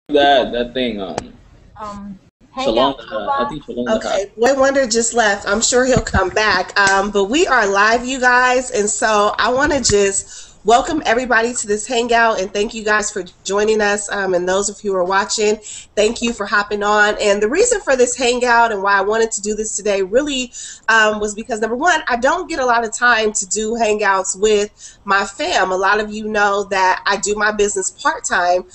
that thing. Um, Hangout Shalonda, I profile. think Shalonda had. Okay, Boy Wonder just left. I'm sure he'll come back. But we are live, you guys, and so I want to just welcome everybody to this hangout and thank you guys for joining us. And those of you who are watching, thank you for hopping on. And the reason for this hangout and why I wanted to do this today really was because number one, I don't get a lot of time to do hangouts with my fam. A lot of you know that I do my business part time.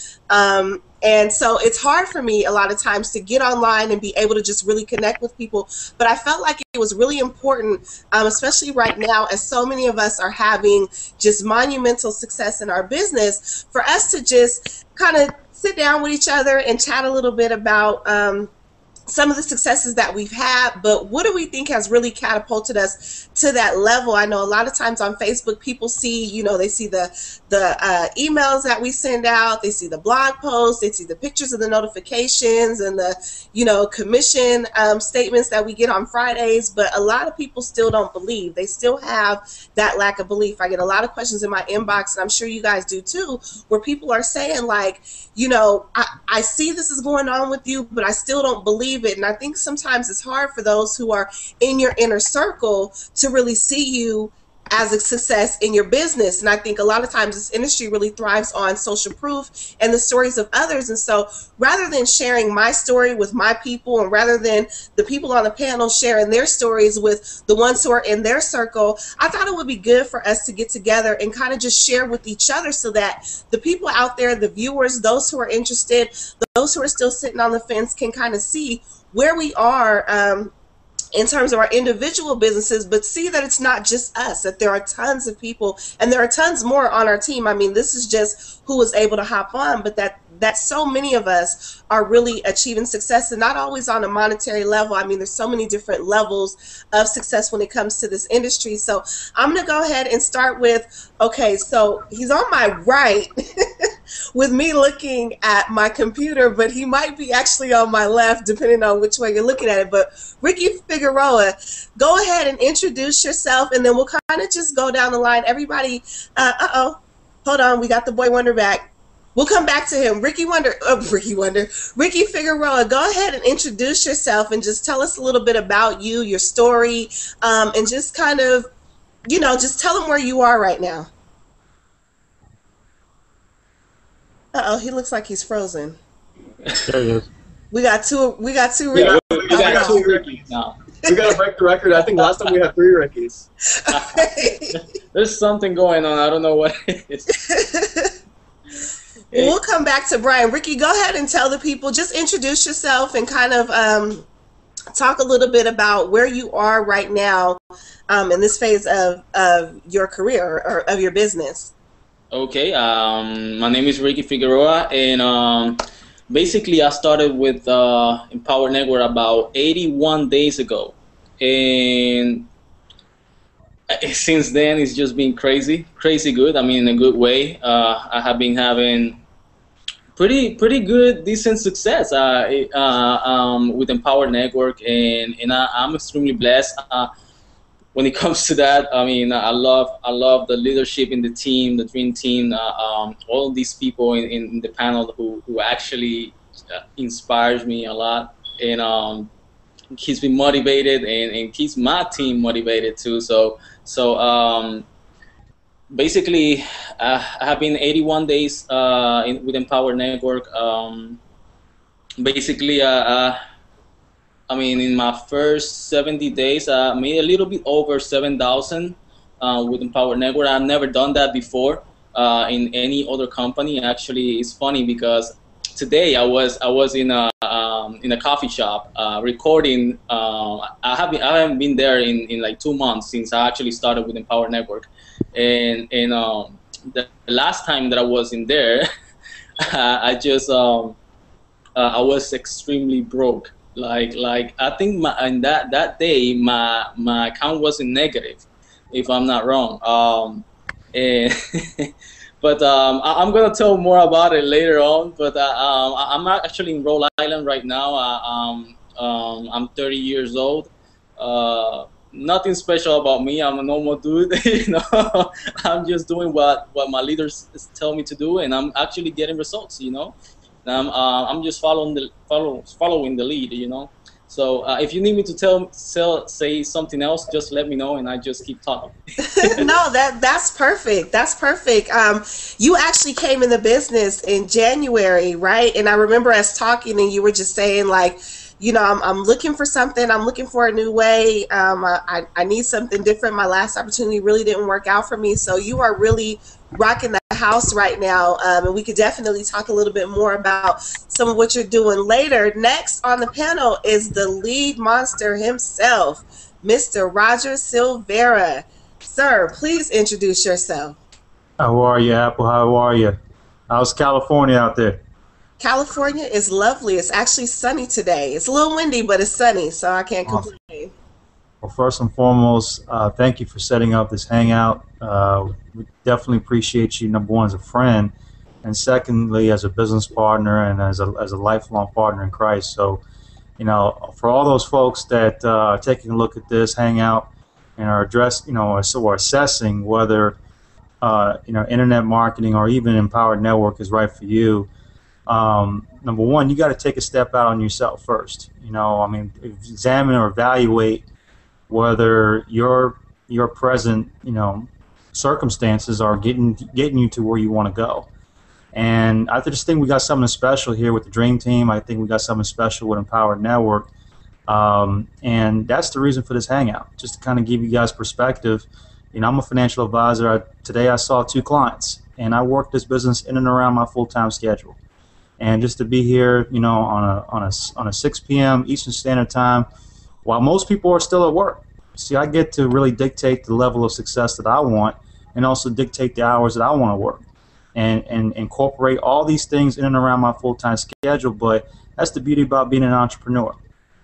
And so it's hard for me a lot of times to get online and be able to just really connect with people. But I felt like it was really important, especially right now, as so many of us are having just monumental success in our business, for us to just kind of sit down with each other and chat a little bit about some of the successes that we've had, but what do we think has really catapulted us to that level? I know a lot of times on Facebook, people see, they see the emails that we send out, they see the blog posts, they see the pictures of the notifications and the, commission statements that we get on Fridays, but a lot of people still don't believe. They still have that lack of belief. I get a lot of questions in my inbox, and I'm sure you guys do too, where people are saying like, I see this is going on with you, but I still don't believe it. And I think sometimes it's hard for those who are in your inner circle to really see you as a success in your business. And I think a lot of times this industry really thrives on social proof and the stories of others. And so rather than sharing my story with my people, and rather than the people on the panel sharing their stories with the ones who are in their circle, I thought it would be good for us to get together and kind of just share with each other, so that the people out there, the viewers, those who are interested, those who are still sitting on the fence, can kind of see where we are in terms of our individual businesses, but see that it's not just us, that there are tons of people, and there are tons more on our team. I mean, this is just who was able to hop on, but that so many of us are really achieving success, and not always on a monetary level. I mean, there's so many different levels of success when it comes to this industry. So I'm going to go ahead and start with, okay, so he's on my right with me looking at my computer, but he might be actually on my left, depending on which way you're looking at it. But Ricky Figueroa, go ahead and introduce yourself, and then we'll kind of just go down the line. Everybody, hold on, we got the Boy Wonder back. We'll come back to him. Ricky Figueroa, go ahead and introduce yourself and just tell us a little bit about you, your story, and just kind of, just tell them where you are right now. He looks like he's frozen. There he is. We got two. We got two Rickies now. We gotta break the record. I think last time we had 3 Rickies. There's something going on. I don't know what it is. We'll come back to Brian. Ricky, go ahead and tell the people, just introduce yourself and kind of talk a little bit about where you are right now in this phase of your career or of your business. Okay, my name is Ricky Figueroa, and basically I started with Empower Network about 81 days ago, and since then it's just been crazy good. I mean, in a good way. I have been having pretty good, decent success with Empower Network, and I'm extremely blessed. When it comes to that, I mean, I love the leadership in the team, the dream team, all these people in the panel who actually inspires me a lot, and keeps me motivated, and keeps my team motivated too. So basically, I have been 81 days with Empower Network. Basically, I mean, in my first 70 days, I made a little bit over 7,000 with Empower Network. I've never done that before in any other company. Actually, it's funny because today I was in a coffee shop recording. I haven't been there in like 2 months since I actually started with Empower Network, and the last time that I was in there, I was extremely broke. Like I think in that day my account was in negative, if I'm not wrong. And but I'm gonna tell more about it later on. But I'm actually in Rhode Island right now. I'm 30 years old. Nothing special about me. I'm a normal dude. I'm just doing what my leaders tell me to do, and I'm actually getting results. I'm just following the lead, you know. So if you need me to say something else, just let me know, and I just keep talking. No, that's perfect. That's perfect. You actually came in the business in January, right? And I remember us talking, and you were just saying like, you know, I'm looking for something. I'm looking for a new way. I need something different. My last opportunity really didn't work out for me. So you are really rocking the house right now. And we could definitely talk a little bit more about some of what you're doing later. Next on the panel is the lead monster himself, Mr. Roger Silvera. Sir, please introduce yourself. How are you, Apple? How are you? How's California out there? California is lovely. It's actually sunny today. It's a little windy, but it's sunny, so I can't complain. Well, first and foremost, thank you for setting up this hangout. We definitely appreciate you, number one, as a friend, and secondly, as a business partner and as a lifelong partner in Christ. So, you know, for all those folks that are taking a look at this hangout and are are assessing whether internet marketing or even Empowered Network is right for you. Number one, you got to take a step out on yourself first. You know, I mean, examine or evaluate whether your present, circumstances are getting you to where you want to go. And I just think we got something special here with the Dream Team. I think we got something special with Empowered Network. And that's the reason for this hangout, just to kind of give you guys perspective. You know, I'm a financial advisor. Today I saw 2 clients, and I work this business in and around my full-time schedule. And just to be here, you know, on a 6 p.m. Eastern Standard Time, while most people are still at work. See, I get to really dictate the level of success that I want, and also dictate the hours that I want to work, and incorporate all these things in and around my full-time schedule. But that's the beauty about being an entrepreneur.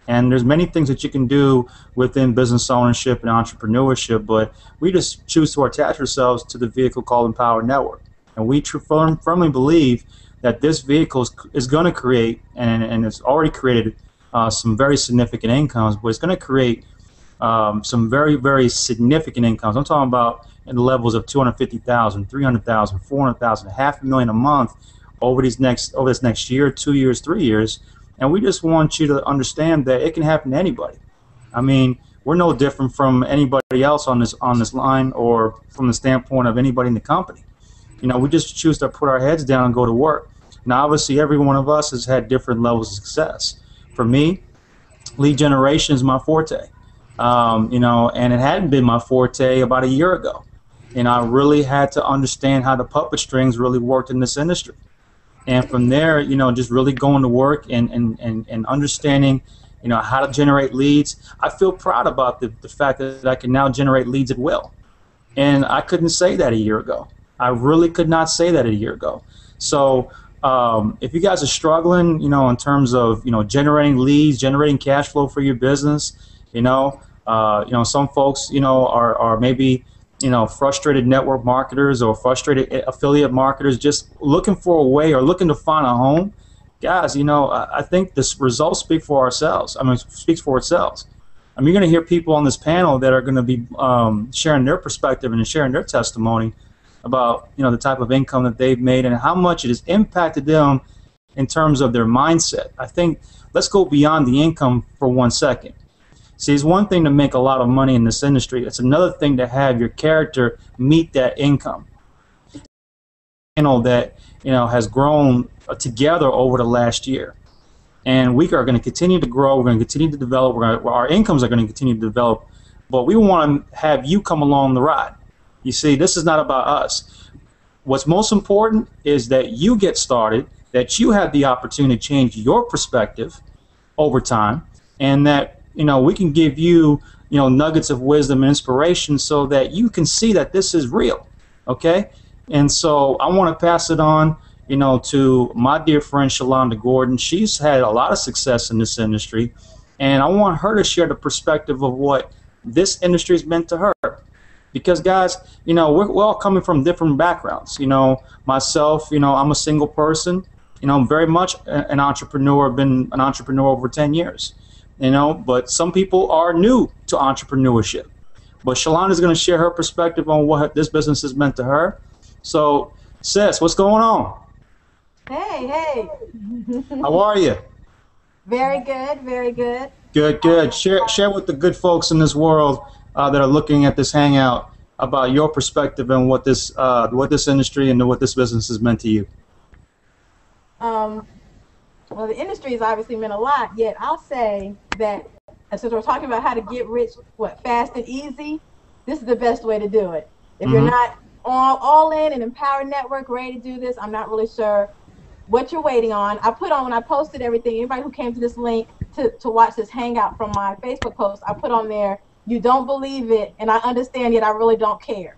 And there's many things that you can do within business ownership and entrepreneurship, but we just choose to attach ourselves to the vehicle called Empowered Network. And we firmly believe that this vehicle is going to create, and it's already created, some very significant incomes, but it's going to create some very, very significant incomes. I'm talking about in the levels of $250,000, $300,000, $400,000, $500,000 a month over this next year, 2 years, 3 years. And we just want you to understand that it can happen to anybody. I mean, we're no different from anybody else on this line, or from the standpoint of anybody in the company. You know, we just choose to put our heads down and go to work. Now, obviously, every one of us has had different levels of success. For me, lead generation is my forte. And it hadn't been my forte about a year ago. And I really had to understand how the puppet strings really worked in this industry. And from there, you know, just really going to work and understanding, you know, how to generate leads. I feel proud about the fact that I can now generate leads at will. And I couldn't say that a year ago. I really could not say that a year ago. So if you guys are struggling, you know, in terms of, you know, generating leads, generating cash flow for your business, some folks, you know, are maybe, you know, frustrated network marketers or frustrated affiliate marketers just looking for a way or looking to find a home. Guys, you know, I think this results speak for ourselves. I mean, it speaks for itself. I mean, you're going to hear people on this panel that are going to be sharing their perspective and sharing their testimony about, you know, the type of income that they've made and how much it has impacted them in terms of their mindset. I think let's go beyond the income for 1 second. See, it's one thing to make a lot of money in this industry. It's another thing to have your character meet that income. That, you know, has grown together over the last year. And we are going to continue to grow. We're going to continue to develop. Our incomes are going to continue to develop. But we want to have you come along the ride. You see, this is not about us. What's most important is that you get started, that you have the opportunity to change your perspective over time, and that, you know, we can give you, you know, nuggets of wisdom and inspiration so that you can see that this is real, okay? And so I want to pass it on, you know, to my dear friend Shalonda Gordon. She's had a lot of success in this industry, and I want her to share the perspective of what this industry has meant to her. Because, guys, you know, we're all coming from different backgrounds. You know, myself, you know, I'm a single person. You know, I'm very much an entrepreneur. I've been an entrepreneur over 10 years. You know, but some people are new to entrepreneurship. But Shalonda is going to share her perspective on what this business has meant to her. So, sis, what's going on? Hey, How are you? Very good, very good. Good, good. Share with the good folks in this world that are looking at this hangout about your perspective and what this industry and what this business has meant to you. Well, the industry has obviously meant a lot, yet I'll say that since we're talking about how to get rich, fast and easy, this is the best way to do it. If you're not all in and Empowered Network ready to do this, I'm not really sure what you're waiting on. I put on, when I posted everything, anybody who came to this link to watch this hangout from my Facebook post, I put on there, you don't believe it, and I understand, yet I really don't care.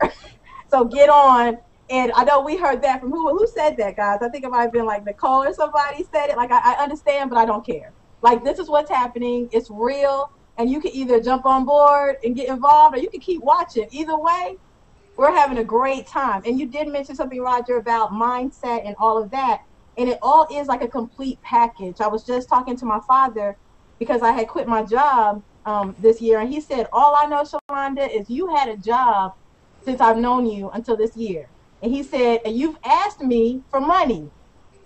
So get on. And I know we heard that from who said that, guys? I think it might have been like Nicole or somebody said it. Like, I understand, but I don't care. Like, this is what's happening. It's real. And you can either jump on board and get involved, or you can keep watching. Either way, we're having a great time. And you did mention something, Roger, about mindset and all of that. And it all is like a complete package. I was just talking to my father because I had quit my job this year. And he said, all I know, Shalonda, is you had a job since I've known you until this year. And he said, and you've asked me for money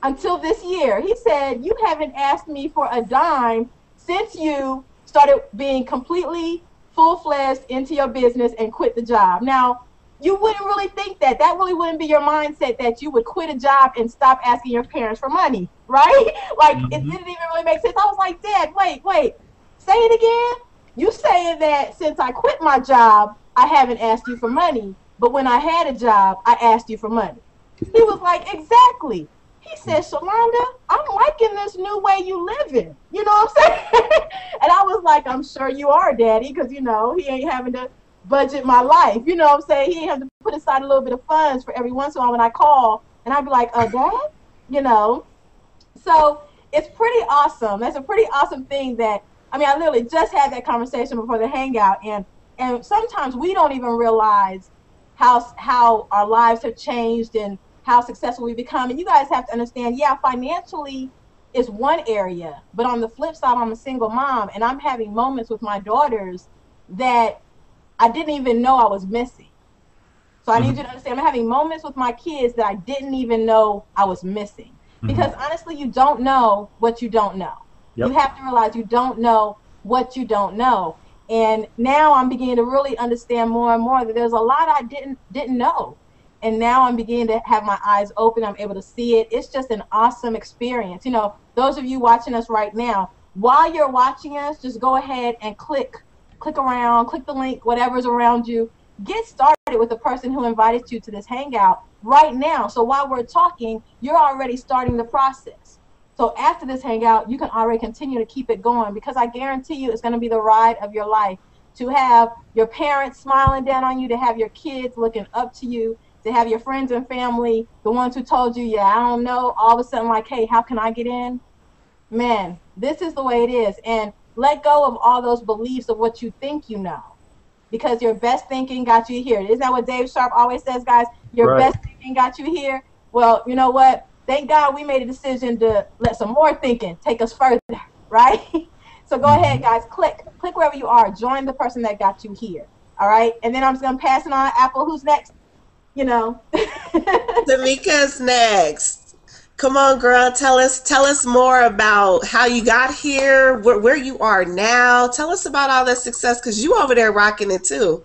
until this year. He said, you haven't asked me for a dime since you started being completely full-fledged into your business and quit the job. Now, you wouldn't really think that. That really wouldn't be your mindset, that you would quit a job and stop asking your parents for money, right? Like, it didn't even really make sense. I was like, Dad, wait, say it again? You saying that since I quit my job, I haven't asked you for money. But when I had a job, I asked you for money. He was like, exactly. He said, Shalonda, I'm liking this new way you living. You know what I'm saying? And I was like, I'm sure you are, Daddy, because, you know, he ain't having to budget my life. You know what I'm saying? He ain't having to put aside a little bit of funds for every once in a while when I call. And I'd be like, Dad? You know? So it's pretty awesome. That's a pretty awesome thing that, I mean, I literally just had that conversation before the hangout. And sometimes we don't even realize how our lives have changed and how successful we become. And you guys have to understand, yeah, financially is one area, but on the flip side, I'm a single mom, and I'm having moments with my daughters that I didn't even know I was missing. So I need you to understand, I'm having moments with my kids that I didn't even know I was missing. Because honestly, you don't know what you don't know. Yep. You have to realize you don't know what you don't know. And now I'm beginning to really understand more and more that there's a lot I didn't know. And now I'm beginning to have my eyes open. I'm able to see it. It's just an awesome experience. You know, those of you watching us right now, while you're watching us, just go ahead and click around, click the link, whatever's around you. Get started with the person who invited you to this hangout right now. So while we're talking, you're already starting the process. So after this hangout, you can already continue to keep it going, because I guarantee you it's going to be the ride of your life. To have your parents smiling down on you, to have your kids looking up to you, to have your friends and family, the ones who told you, yeah, I don't know, all of a sudden like, hey, how can I get in? Man, this is the way it is. And let go of all those beliefs of what you think you know, because your best thinking got you here. Isn't that what Dave Sharp always says, guys? Your best thinking got you here. Well, you know what? Thank God we made a decision to let some more thinking take us further, right? So go ahead, guys. Click wherever you are. Join the person that got you here, all right? And then I'm just going to pass it on. Apple, who's next? You know. Tamika's next. Come on, girl. Tell us more about how you got here, where you are now. Tell us about all that success, because you over there rocking it too.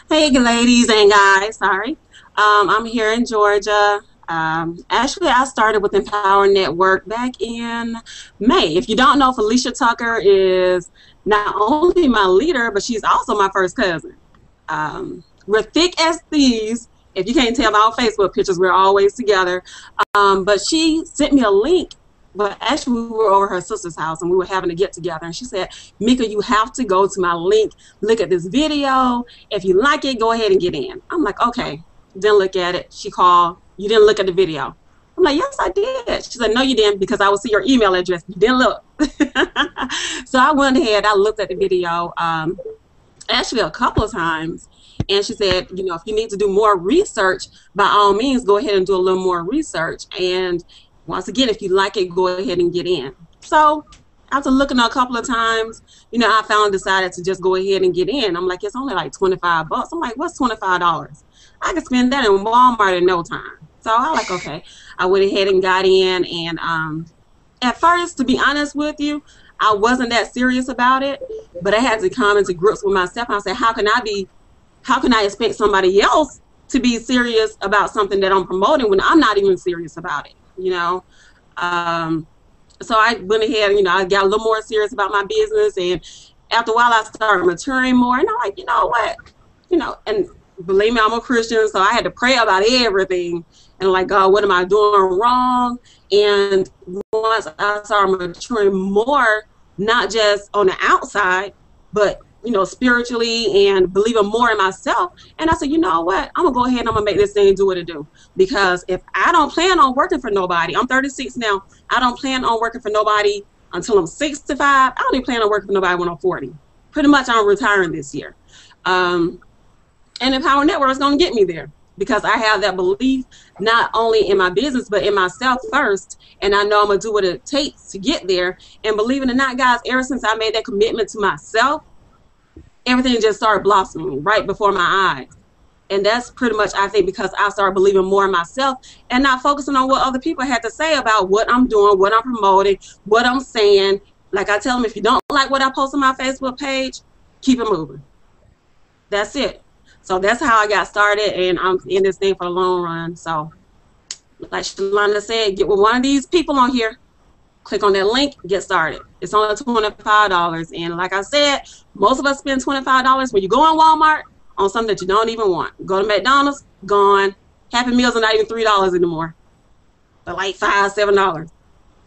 Hey, ladies and guys. Sorry. I'm here in Georgia. Actually, I started with Empowered Network back in May. If you don't know, Felicia Tucker is not only my leader, but she's also my first cousin. We're thick as thieves. If you can't tell by our Facebook pictures, we're always together. But she sent me a link. But actually, we were over her sister's house, and we were having to get together. And she said, Mika, you have to go to my link, look at this video. If you like it, go ahead and get in. I'm like, okay. Didn't look at it. She called. You didn't look at the video. I'm like, yes, I did. She said, no, you didn't, because I will see your email address. You didn't look. So I went ahead. I looked at the video actually a couple of times. And she said, you know, if you need to do more research, by all means, go ahead and do a little more research. And once again, if you like it, go ahead and get in. So after looking a couple of times, you know, I finally decided to just go ahead and get in. I'm like, it's only like $25. I'm like, what's $25? I could spend that in Walmart in no time. So I was like, okay. I went ahead and got in, and at first, to be honest with you, I wasn't that serious about it, but I had to come into grips with myself. And I said, how can I expect somebody else to be serious about something that I'm promoting when I'm not even serious about it, you know? So I went ahead, you know, I got a little more serious about my business, and after a while I started maturing more, and I'm like, you know what, you know, and believe me, I'm a Christian, so I had to pray about everything, and like, God, what am I doing wrong? And once I started maturing more, not just on the outside, but, you know, spiritually and believing more in myself. And I said, you know what, I'm gonna go ahead and I'm gonna make this thing do what it do. Because if I don't plan on working for nobody, I'm 36 now, I don't plan on working for nobody until I'm 65. I don't even plan on working for nobody when I'm 40. Pretty much I'm retiring this year. And Empower Network is gonna get me there, because I have that belief not only in my business, but in myself first. And I know I'm gonna do what it takes to get there. And believe it or not, guys, ever since I made that commitment to myself, everything just started blossoming right before my eyes. And that's pretty much, I think, because I started believing more in myself and not focusing on what other people had to say about what I'm doing, what I'm promoting, what I'm saying. Like I tell them, if you don't like what I post on my Facebook page, keep it moving. That's it. So that's how I got started, and I'm in this thing for the long run. So like Shalonda said, get with one of these people on here, click on that link, get started. It's only $25. And like I said, most of us spend $25 when you go on Walmart on something that you don't even want. Go to McDonald's, gone. Happy Meals are not even $3 anymore. They're like $5, $7.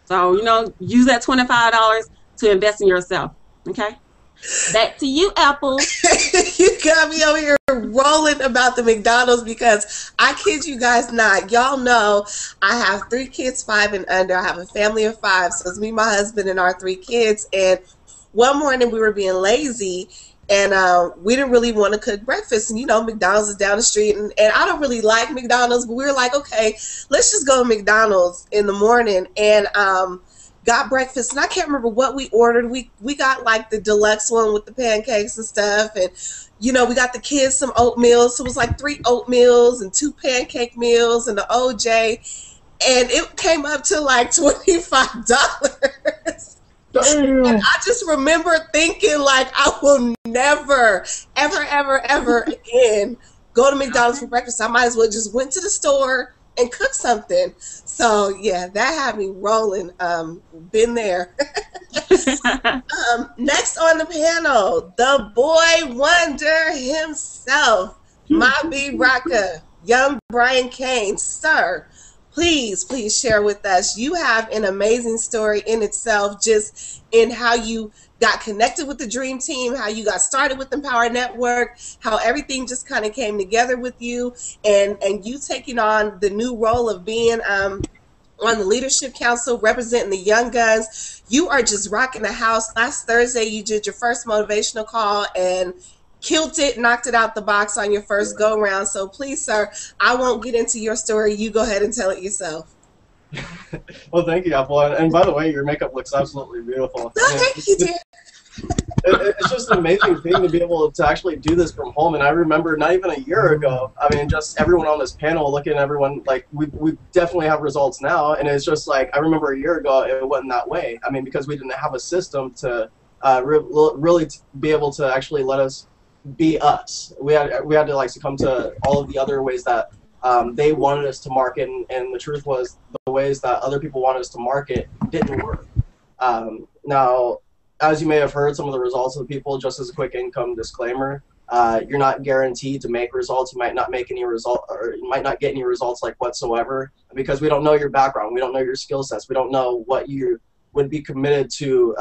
So, you know, use that $25 to invest in yourself. Okay? Back to you, Apple. You got me over here rolling about the McDonald's, because I kid you guys not. Y'all know I have 3 kids, 5 and under. I have a family of 5. So it's me, my husband, and our 3 kids. And one morning we were being lazy, and we didn't really want to cook breakfast. And, you know, McDonald's is down the street. And I don't really like McDonald's, but we were like, okay, let's just go to McDonald's in the morning. And got breakfast, and I can't remember what we ordered. We got like the deluxe one with the pancakes and stuff, and you know, we got the kids some oatmeal, so it was like 3 oatmeals and 2 pancake meals and the OJ, and it came up to like $25. Damn. And I just remember thinking, like, I will never, ever, ever, ever again go to McDonald's for breakfast. I might as well just went to the store and cook something. So yeah, that had me rolling. Been there. Next on the panel, the boy wonder himself, my B Rocka, young Brian Kane. Sir, please share with us. You have an amazing story in itself, just in how you got connected with the Dream Team, how you got started with Empower Network, how everything just kind of came together with you, and you taking on the new role of being on the Leadership Council, representing the Young Guns. You are just rocking the house. Last Thursday, you did your first motivational call and killed it, knocked it out the box on your first go-round. So please, sir, I won't get into your story. You go ahead and tell it yourself. Well, thank you, Apple. And by the way, your makeup looks absolutely beautiful. Thank you, dear. It's just an amazing thing to be able to actually do this from home. And I remember not even a year ago, I mean, just everyone on this panel, looking at everyone, like, we definitely have results now. And it's just like, I remember a year ago, it wasn't that way. I mean, because we didn't have a system to really be able to actually let us be us. We had to like succumb to all of the other ways that they wanted us to market, and the truth was the ways that other people wanted us to market didn't work. Now, as you may have heard, some of the results of the people, just as a quick income disclaimer, you're not guaranteed to make results. You might not make any result, or you might not get any results like whatsoever, because we don't know your background, we don't know your skill sets, we don't know what you would be committed to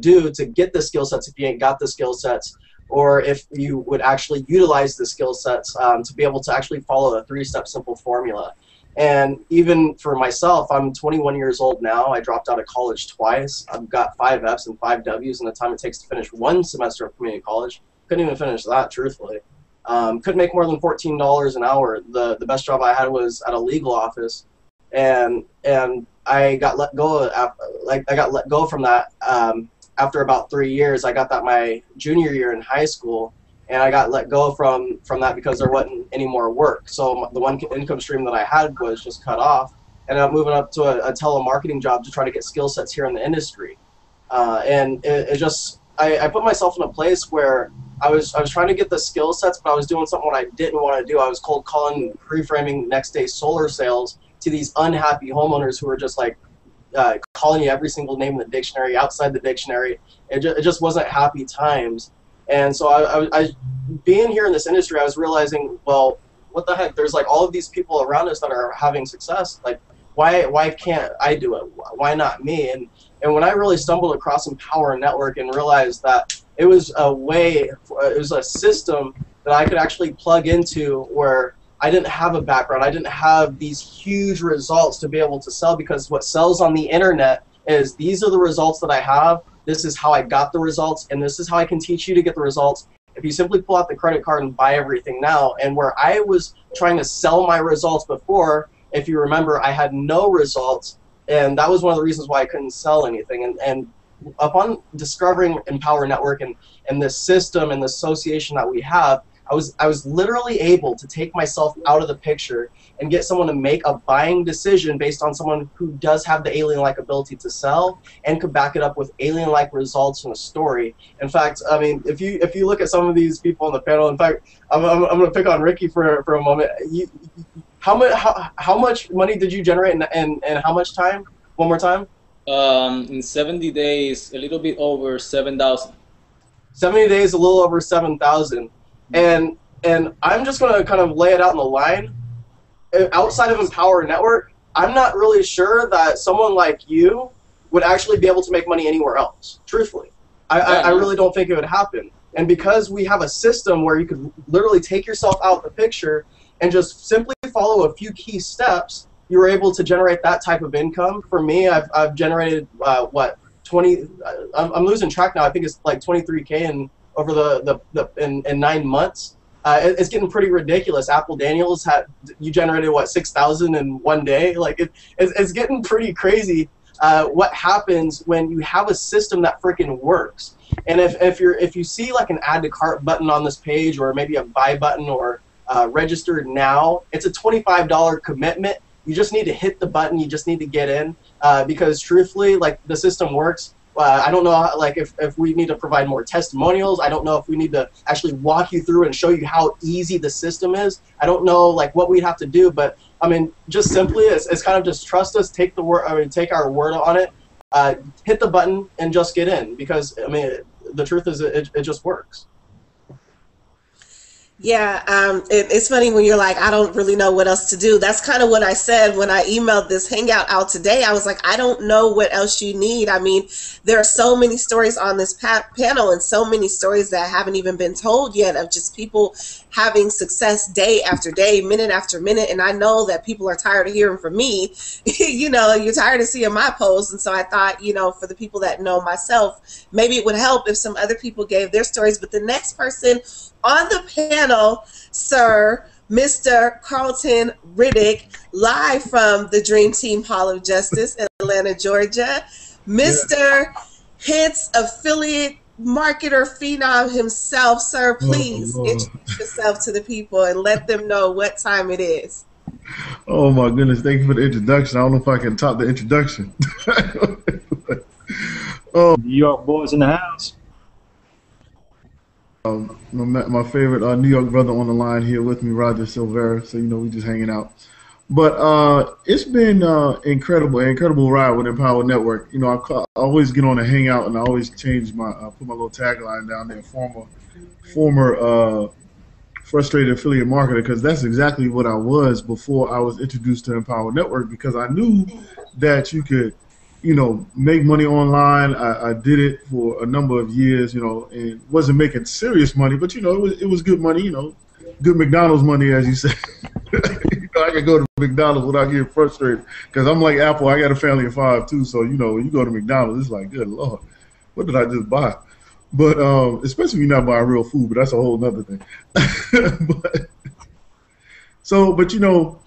do to get the skill sets if you ain't got the skill sets, or if you would actually utilize the skill sets to be able to actually follow a 3-step simple formula. And even for myself, I'm 21 years old now. I dropped out of college twice. I've got 5 Fs and 5 Ws in the time it takes to finish 1 semester of community college. Couldn't even finish that, truthfully. Couldn't make more than $14 an hour. The best job I had was at a legal office, and I got let go. I got let go from that after about 3 years. I got that my junior year in high school. And I got let go from that because there wasn't any more work. So the one income stream that I had was just cut off. ended up moving up to a telemarketing job to try to get skill sets here in the industry. And it just, I put myself in a place where I was trying to get the skill sets, but I was doing something what I didn't want to do. I was cold calling, pre-framing next day solar sales to these unhappy homeowners who were just like calling you every single name in the dictionary, outside the dictionary. It just wasn't happy times. And so I being here in this industry, I was realizing, well, what the heck? There's like all of these people around us that are having success. Like, why can't I do it? Why not me? And when I really stumbled across Empower Network and realized that it was a way, it was a system that I could actually plug into where I didn't have a background. I didn't have these huge results to be able to sell, because what sells on the internet is these are the results that I have. This is how I got the results, and this is how I can teach you to get the results. If you simply pull out the credit card and buy everything now, and where I was trying to sell my results before, if you remember, I had no results, and that was one of the reasons why I couldn't sell anything. And upon discovering Empower Network and this system and the association that we have, I was literally able to take myself out of the picture and get someone to make a buying decision based on someone who does have the alien-like ability to sell and could back it up with alien-like results in a story. In fact, I mean, if you look at some of these people on the panel, in fact, I'm going to pick on Ricky for a moment. How much money did you generate and how much time? One more time. In 70 days, a little bit over 7,000. 70 days, a little over 7,000. And I'm just going to kind of lay it out in the line. Outside of Empower Network, I'm not really sure that someone like you would actually be able to make money anywhere else, truthfully. I really don't think it would happen. And because we have a system where you could literally take yourself out of the picture and just simply follow a few key steps, you were able to generate that type of income. For me, I've generated, what, 20, I'm losing track now, I think it's like 23K in over in 9 months. It's getting pretty ridiculous. Apple Daniels you generated what, 6,000 in one day? Like it's getting pretty crazy. What happens when you have a system that freaking works? And if you see like an add to cart button on this page, or maybe a buy button, or register now, it's a $25 commitment. You just need to hit the button. You just need to get in, because truthfully, like, the system works. I don't know, like, if we need to provide more testimonials. I don't know if we need to actually walk you through and show you how easy the system is. I don't know, like, what we'd have to do, but I mean, just simply, it's kind of just trust us, take our word on it, hit the button, and just get in. Because I mean, the truth is, it just works. Yeah, it's funny when you're like, I don't really know what else to do. That's kind of what I said when I emailed this hangout out today. I was like, I don't know what else you need. I mean, there are so many stories on this panel, and so many stories that haven't even been told yet, of just people having success day after day, minute after minute. And I know that people are tired of hearing from me. You know, you're tired of seeing my posts. And so I thought, you know, for the people that know myself, maybe it would help if some other people gave their stories. But the next person on the panel, sir, Mr. Carlton Riddick, live from the Dream Team Hall of Justice in Atlanta, Georgia. Mr. Hits affiliate marketer phenom himself, sir. Please introduce yourself to the people and let them know what time it is. Oh my goodness, thank you for the introduction. I don't know if I can top the introduction. New York boys in the house. My favorite New York brother on the line here with me, Roger Silvera. So, you know, we just hanging out. But it's been incredible ride with Empower Network. You know, I always get on a hangout, and I always change put my little tagline down there, former frustrated affiliate marketer, because that's exactly what I was before I was introduced to Empower Network, because I knew that you could, you know, make money online. I did it for a number of years, you know, and wasn't making serious money, but, you know, it was good money, you know, good McDonald's money, as you say. You know, I could go to McDonald's without getting frustrated, because I'm like Apple. I got a family of 5 too, so, you know, when you go to McDonald's, it's like, good Lord, what did I just buy? But especially when you're not buying real food, but that's a whole nother thing. But you know,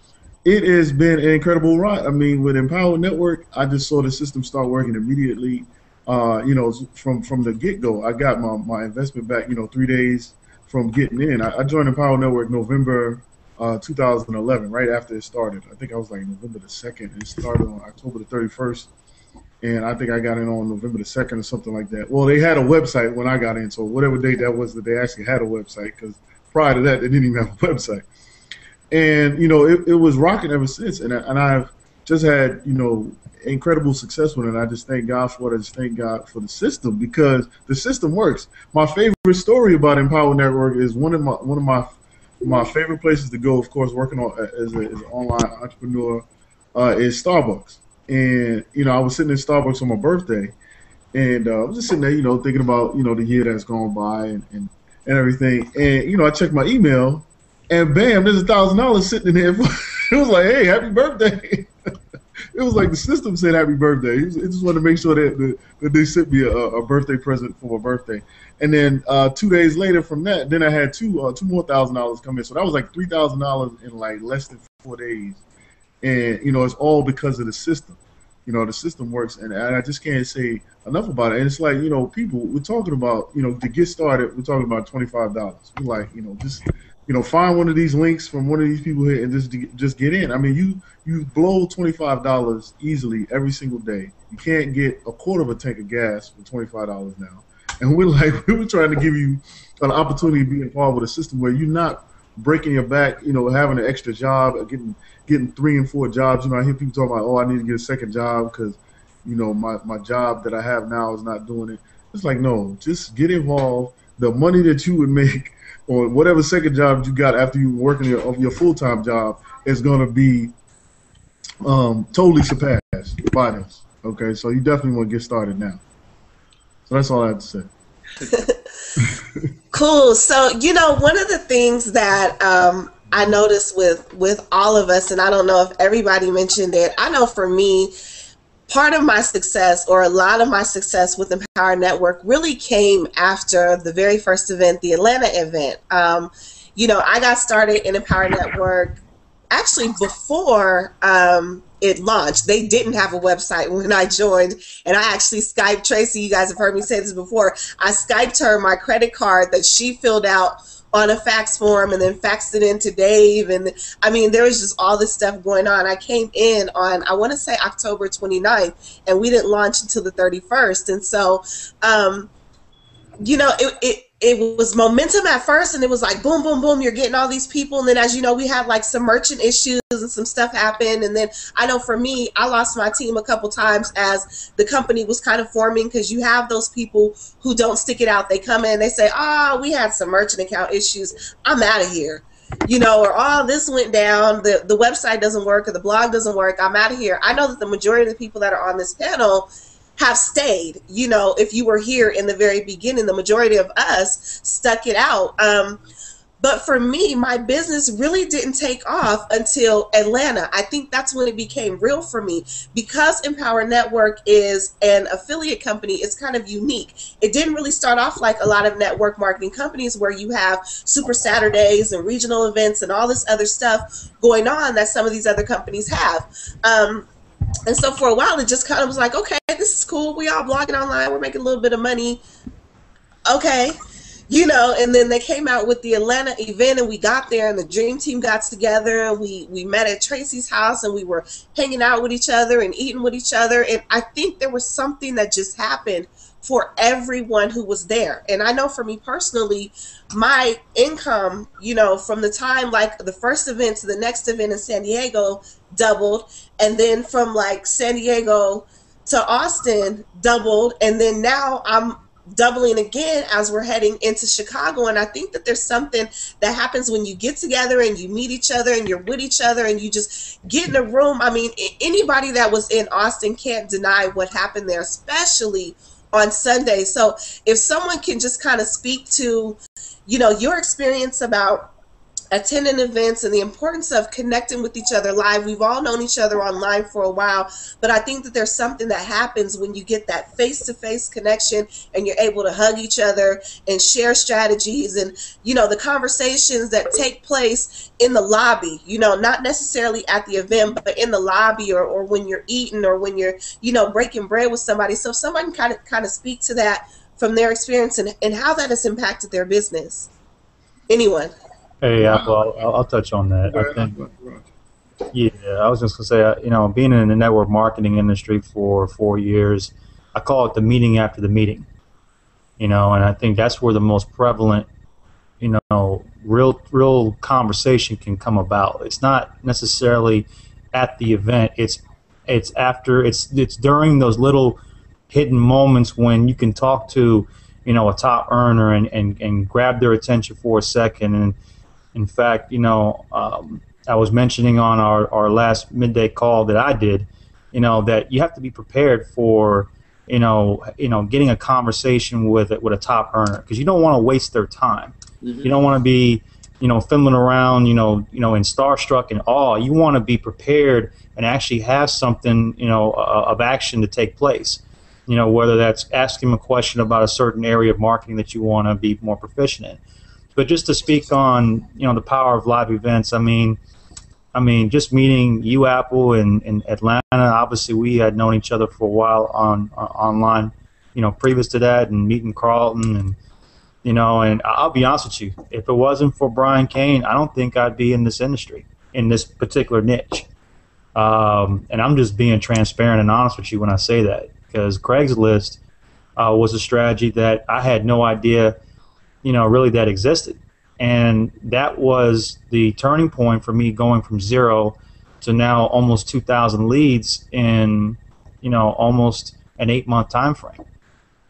it has been an incredible ride. I mean, with Empower Network, I just saw the system start working immediately. You know, from the get-go, I got my investment back, you know, 3 days from getting in. I joined Empower Network November 2011, right after it started. I think I was like November the 2nd. It started on October the 31st. And I think I got in on November the 2nd or something like that. Well, they had a website when I got in, so whatever date that was that they actually had a website, because prior to that, they didn't even have a website. And, you know, it was rocking ever since. And I've just had, you know, incredible success with it. And I just thank God for it. I just thank God for the system, because the system works. My favorite story about Empower Network is one of my favorite places to go, of course, working on as an online entrepreneur, is Starbucks. And, you know, I was sitting in Starbucks on my birthday, and I was just sitting there, you know, thinking about, you know, the year that's gone by and everything. And, you know, I checked my email, and bam, there's $1,000 sitting in there. It was like, hey, happy birthday. It was like the system said happy birthday. It just wanted to make sure that they sent me a birthday present for my birthday. And then 2 days later from that, then I had two more $1,000 come in. So that was like $3,000 in like less than 4 days. And, you know, it's all because of the system. You know, the system works, and I just can't say enough about it. And it's like, you know, people, we're talking about, you know, to get started, we're talking about $25. We're like, you know, just, you know, find one of these links from one of these people here and just get in. I mean, you blow $25 easily every single day. You can't get a quarter of a tank of gas for $25 now. And we're trying to give you an opportunity to be involved with a system where you're not breaking your back, you know, having an extra job, getting 3 and 4 jobs. You know, I hear people talk about, oh, I need to get a second job because, you know, my job that I have now is not doing it. It's like, no, just get involved. The money that you would make or whatever second job you got after you working your full-time job is going to be totally surpassed by this. Okay, so you definitely want to get started now. So that's all I have to say. Cool. So, you know, one of the things that I noticed with all of us, and I don't know if everybody mentioned it, I know for me, part of my success, or a lot of my success with Empower Network, really came after the very first event, the Atlanta event. You know, I got started in Empower Network actually before it launched. They didn't have a website when I joined, and I actually Skyped Tracy. You guys have heard me say this before. I Skyped her my credit card that she filled out on a fax form and then faxed it in to Dave. And I mean, there was just all this stuff going on. I came in on, I want to say October 29th, and we didn't launch until the 31st. And so, you know, it was momentum at first, and it was like boom, boom, boom, you're getting all these people. And then, as you know, we had like some merchant issues and some stuff happened. And then I know for me, I lost my team a couple times as the company was kind of forming, because you have those people who don't stick it out. They come in, they say, oh, we had some merchant account issues, I'm out of here. You know, or oh, this went down, the website doesn't work, or the blog doesn't work, I'm out of here. I know that the majority of the people that are on this panel have stayed. You know, if you were here in the very beginning, the majority of us stuck it out. But for me, my business really didn't take off until Atlanta. I think that's when it became real for me. Because Empower Network is an affiliate company, it's kind of unique. It didn't really start off like a lot of network marketing companies where you have Super Saturdays and regional events and all this other stuff going on that some of these other companies have. And so for a while, it just kind of was like, okay, this is cool. We all blogging online. We're making a little bit of money. Okay. You know, and then they came out with the Atlanta event, and we got there, and the dream team got together, and we met at Tracy's house, and we were hanging out with each other and eating with each other. And I think there was something that just happened for everyone who was there. And I know for me personally, my income, you know, from the time like the first event to the next event in San Diego doubled, and then from like San Diego to Austin doubled, and then now I'm doubling again as we're heading into Chicago. And I think that there's something that happens when you get together and you meet each other and you're with each other and you just get in a room. I mean, anybody that was in Austin can't deny what happened there, especially on Sunday. So if someone can just kind of speak to, you know, your experience about attending events and the importance of connecting with each other live. We've all known each other online for a while, but I think that there's something that happens when you get that face-to-face connection and you're able to hug each other and share strategies and, you know, the conversations that take place in the lobby, you know, not necessarily at the event, but in the lobby or when you're eating or when you're, you know, breaking bread with somebody. So if someone kind of speak to that from their experience and how that has impacted their business. Anyone? Hey, Apple, I'll touch on that. Go I ahead, think, Roger. yeah, I was just gonna say, being in the network marketing industry for 4 years, I call it the meeting after the meeting. And I think that's where the most prevalent, real conversation can come about. It's not necessarily at the event. It's after. It's during those little hidden moments when you can talk to, a top earner and grab their attention for a second. And in fact, I was mentioning on our last midday call that I did, that you have to be prepared for, getting a conversation with a top earner, because you don't want to waste their time. Mm-hmm. You don't want to be, fiddling around, in starstruck and awe. You want to be prepared and actually have something, of action to take place. Whether that's asking them a question about a certain area of marketing that you want to be more proficient in. But just to speak on, the power of live events, I mean, just meeting you, Apple, in Atlanta. Obviously, we had known each other for a while online, previous to that, and meeting Carlton, and I'll be honest with you, if it wasn't for Brian Kane, I don't think I'd be in this industry, in this particular niche. And I'm just being transparent and honest with you when I say that, because Craigslist was a strategy that I had no idea, really that existed. And that was the turning point for me, going from 0 to now almost 2,000 leads in, almost an 8-month time frame.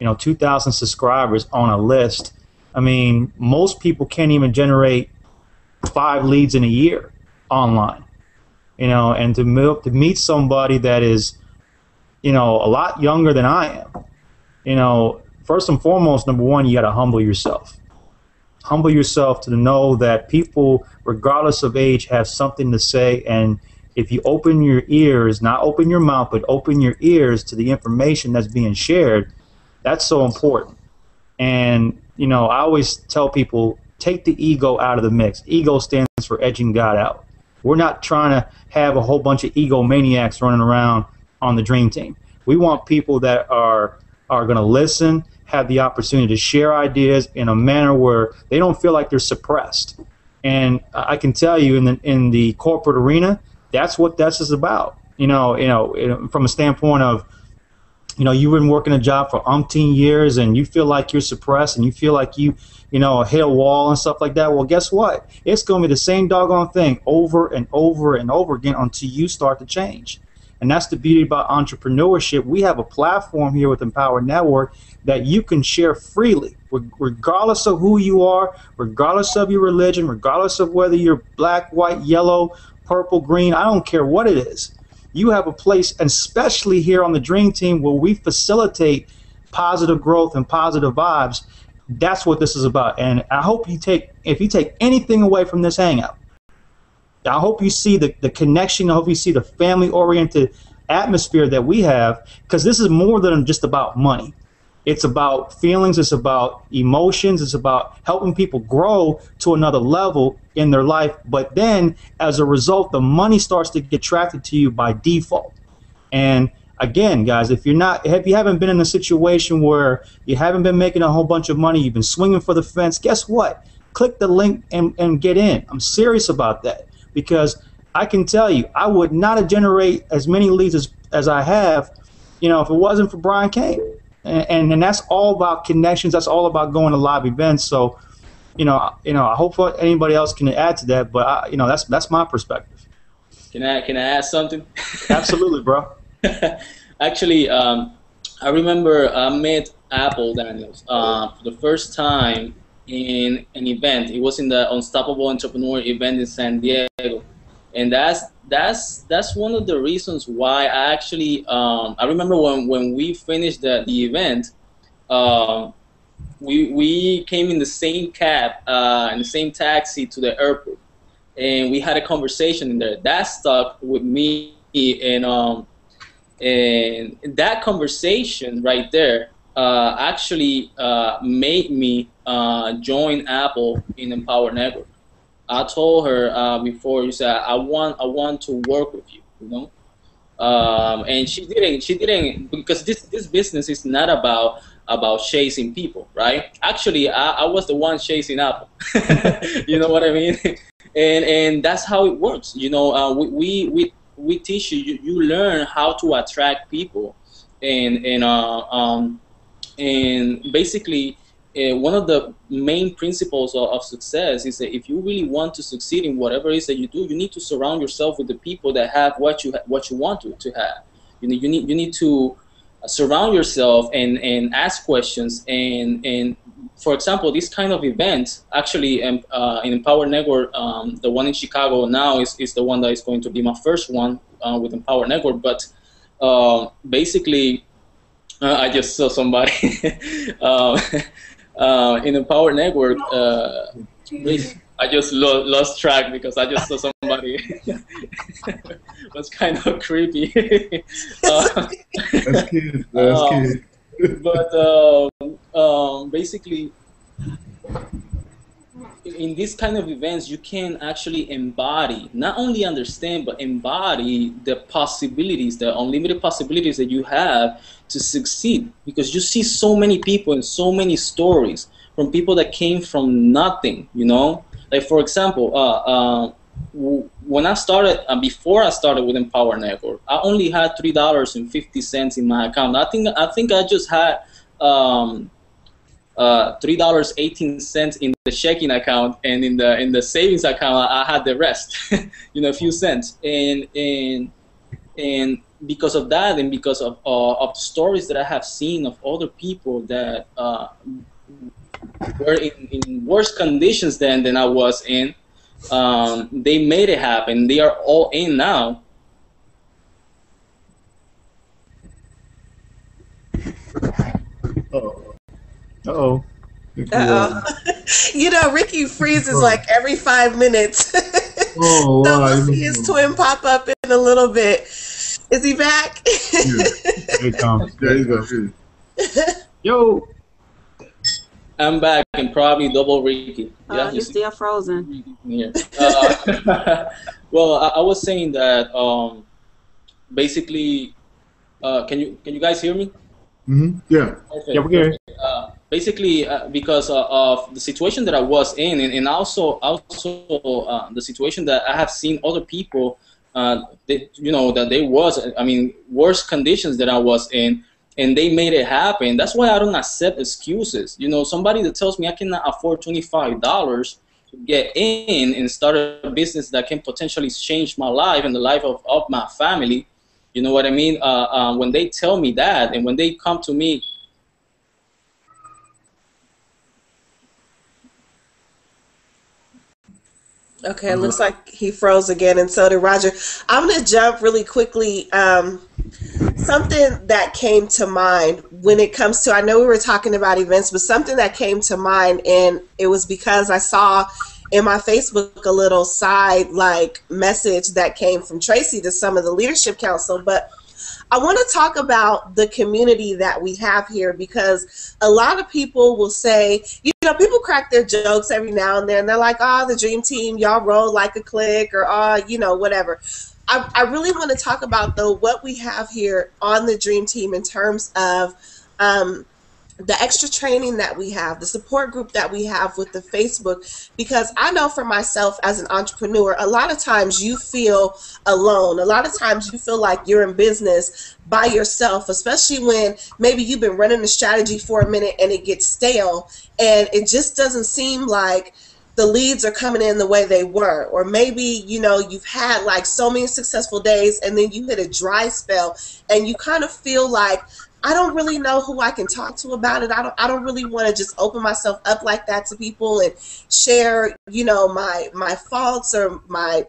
2,000 subscribers on a list. I mean, most people can't even generate 5 leads in a year online. And to meet somebody that is, a lot younger than I am, first and foremost, number one, you got to humble yourself. Humble yourself to know that people, regardless of age, have something to say. And if you open your ears, not open your mouth, but open your ears to the information that's being shared, that's so important. And, I always tell people, take the ego out of the mix. Ego stands for edging God out. We're not trying to have a whole bunch of egomaniacs running around on the dream team. We want people that are going to listen, have the opportunity to share ideas in a manner where they don't feel like they're suppressed. And I can tell you, in the corporate arena, that's what this is about. From a standpoint of, you've been working a job for umpteen years and you feel like you're suppressed and you feel like you hit a wall and stuff like that. Well, guess what? It's going to be the same doggone thing over and over and over again until you start to change. And that's the beauty about entrepreneurship. We have a platform here with Empower Network that you can share freely, regardless of who you are, regardless of your religion, regardless of whether you're black, white, yellow, purple, green. I don't care what it is. You have a place, and especially here on the Dream Team, where we facilitate positive growth and positive vibes. That's what this is about. And I hope if you take anything away from this hangout, I hope you see the connection. I hope you see the family-oriented atmosphere that we have, because this is more than just about money. It's about feelings. It's about emotions. It's about helping people grow to another level in their life. But then, as a result, the money starts to get attracted to you by default. And again, guys, if you haven't been in a situation where you haven't been making a whole bunch of money, you've been swinging for the fence, guess what? Click the link and get in. I'm serious about that, because I can tell you, I would not have generated as many leads as I have, if it wasn't for Brian Kane. And that's all about connections. That's all about going to live events. So, I hope anybody else can add to that. But that's my perspective. Can I add something? Absolutely, bro. Actually, I remember I met Apple Daniels for the first time in an event. It was in the Unstoppable Entrepreneur event in San Diego, and that's one of the reasons why I actually I remember when we finished the event, we came in the same cab in the same taxi to the airport, and we had a conversation in there that stuck with me, and that conversation right there actually made me join Apple in Empower Network. I told her before, you said, I want to work with you, and she didn't, because this business is not about about chasing people, right? Actually, I was the one chasing Apple. You know what I mean? And that's how it works. You know, we teach you. You learn how to attract people, and basically. One of the main principles of success is that if you really want to succeed in whatever it is that you do, you need to surround yourself with the people that have what you want to have. You know, you need to surround yourself and ask questions. And for example, this kind of event actually in Empower Network, the one in Chicago now is the one that is going to be my first one with Empower Network. But basically, I just saw somebody. In Empower Network, I just lost track because I just saw somebody. It was kind of creepy. That's kids. That's kids. But basically, in these kind of events, you can actually embody, not only understand, but embody the possibilities, the unlimited possibilities that you have to succeed, because you see so many people and so many stories from people that came from nothing, you know? Like, for example, when I started, before I started with Empower Network, I only had $3.50 in my account. I think I just had $3.18 in the checking account, and in the savings account I had the rest, you know, a few cents. And because of that, and because of the stories that I have seen of other people that were in worse conditions than I was in, they made it happen. They are all in now. Uh-oh. You know, Ricky freezes like every 5 minutes. Oh, So wow. we'll see his twin pop up in a little bit. Is he back? Here he comes. There you go. Yo. I'm back, and probably double Ricky. Yeah, You're still frozen. Yeah. Well, I was saying that basically, can you guys hear me? Mm-hmm. Yeah. Okay. Yeah, we can hear you. Basically, because of the situation that I was in, and also the situation that I have seen other people, you know, that they was, I mean, worse conditions that I was in, and they made it happen. That's why I don't accept excuses. You know, somebody that tells me I cannot afford $25 to get in and start a business that can potentially change my life and the life of my family. You know what I mean? When they tell me that, and when they come to me. Okay, it looks like he froze again, and so did Roger. I'm going to jump really quickly. Something that came to mind when it comes to, I know we were talking about events, but something that came to mind, and it was because I saw in my Facebook a little side message that came from Tracy to some of the Leadership Council. But I want to talk about the community that we have here, because a lot of people will say, you know, people crack their jokes every now and then. They're like, oh, the Dream Team, y'all roll like a clique, or, oh, you know, whatever. I really want to talk about, though, what we have here on the Dream Team in terms of the extra training that we have, the support group that we have with the Facebook, because I know for myself as an entrepreneur, a lot of times you feel alone. A lot of times you feel like you're in business by yourself, especially when maybe you've been running a strategy for a minute and it gets stale and it just doesn't seem like the leads are coming in the way they were. Or maybe, you know, you've had like so many successful days and then you hit a dry spell and you kind of feel like, I don't really know who I can talk to about it. I don't really want to just open myself up like that to people and share, you know, my faults or my,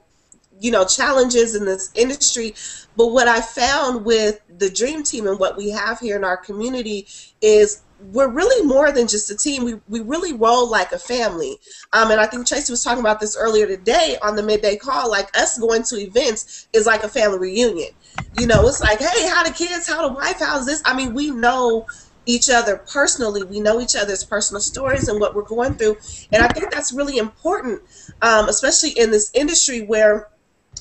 you know, challenges in this industry. But what I found with the Dream Team and what we have here in our community is we're really more than just a team. We really roll like a family. And I think Tracy was talking about this earlier today on the midday call, like us going to events is like a family reunion. You know, it's like, hey, how the kids, how the wife, how's this? I mean, we know each other personally. We know each other's personal stories and what we're going through. And I think that's really important, especially in this industry where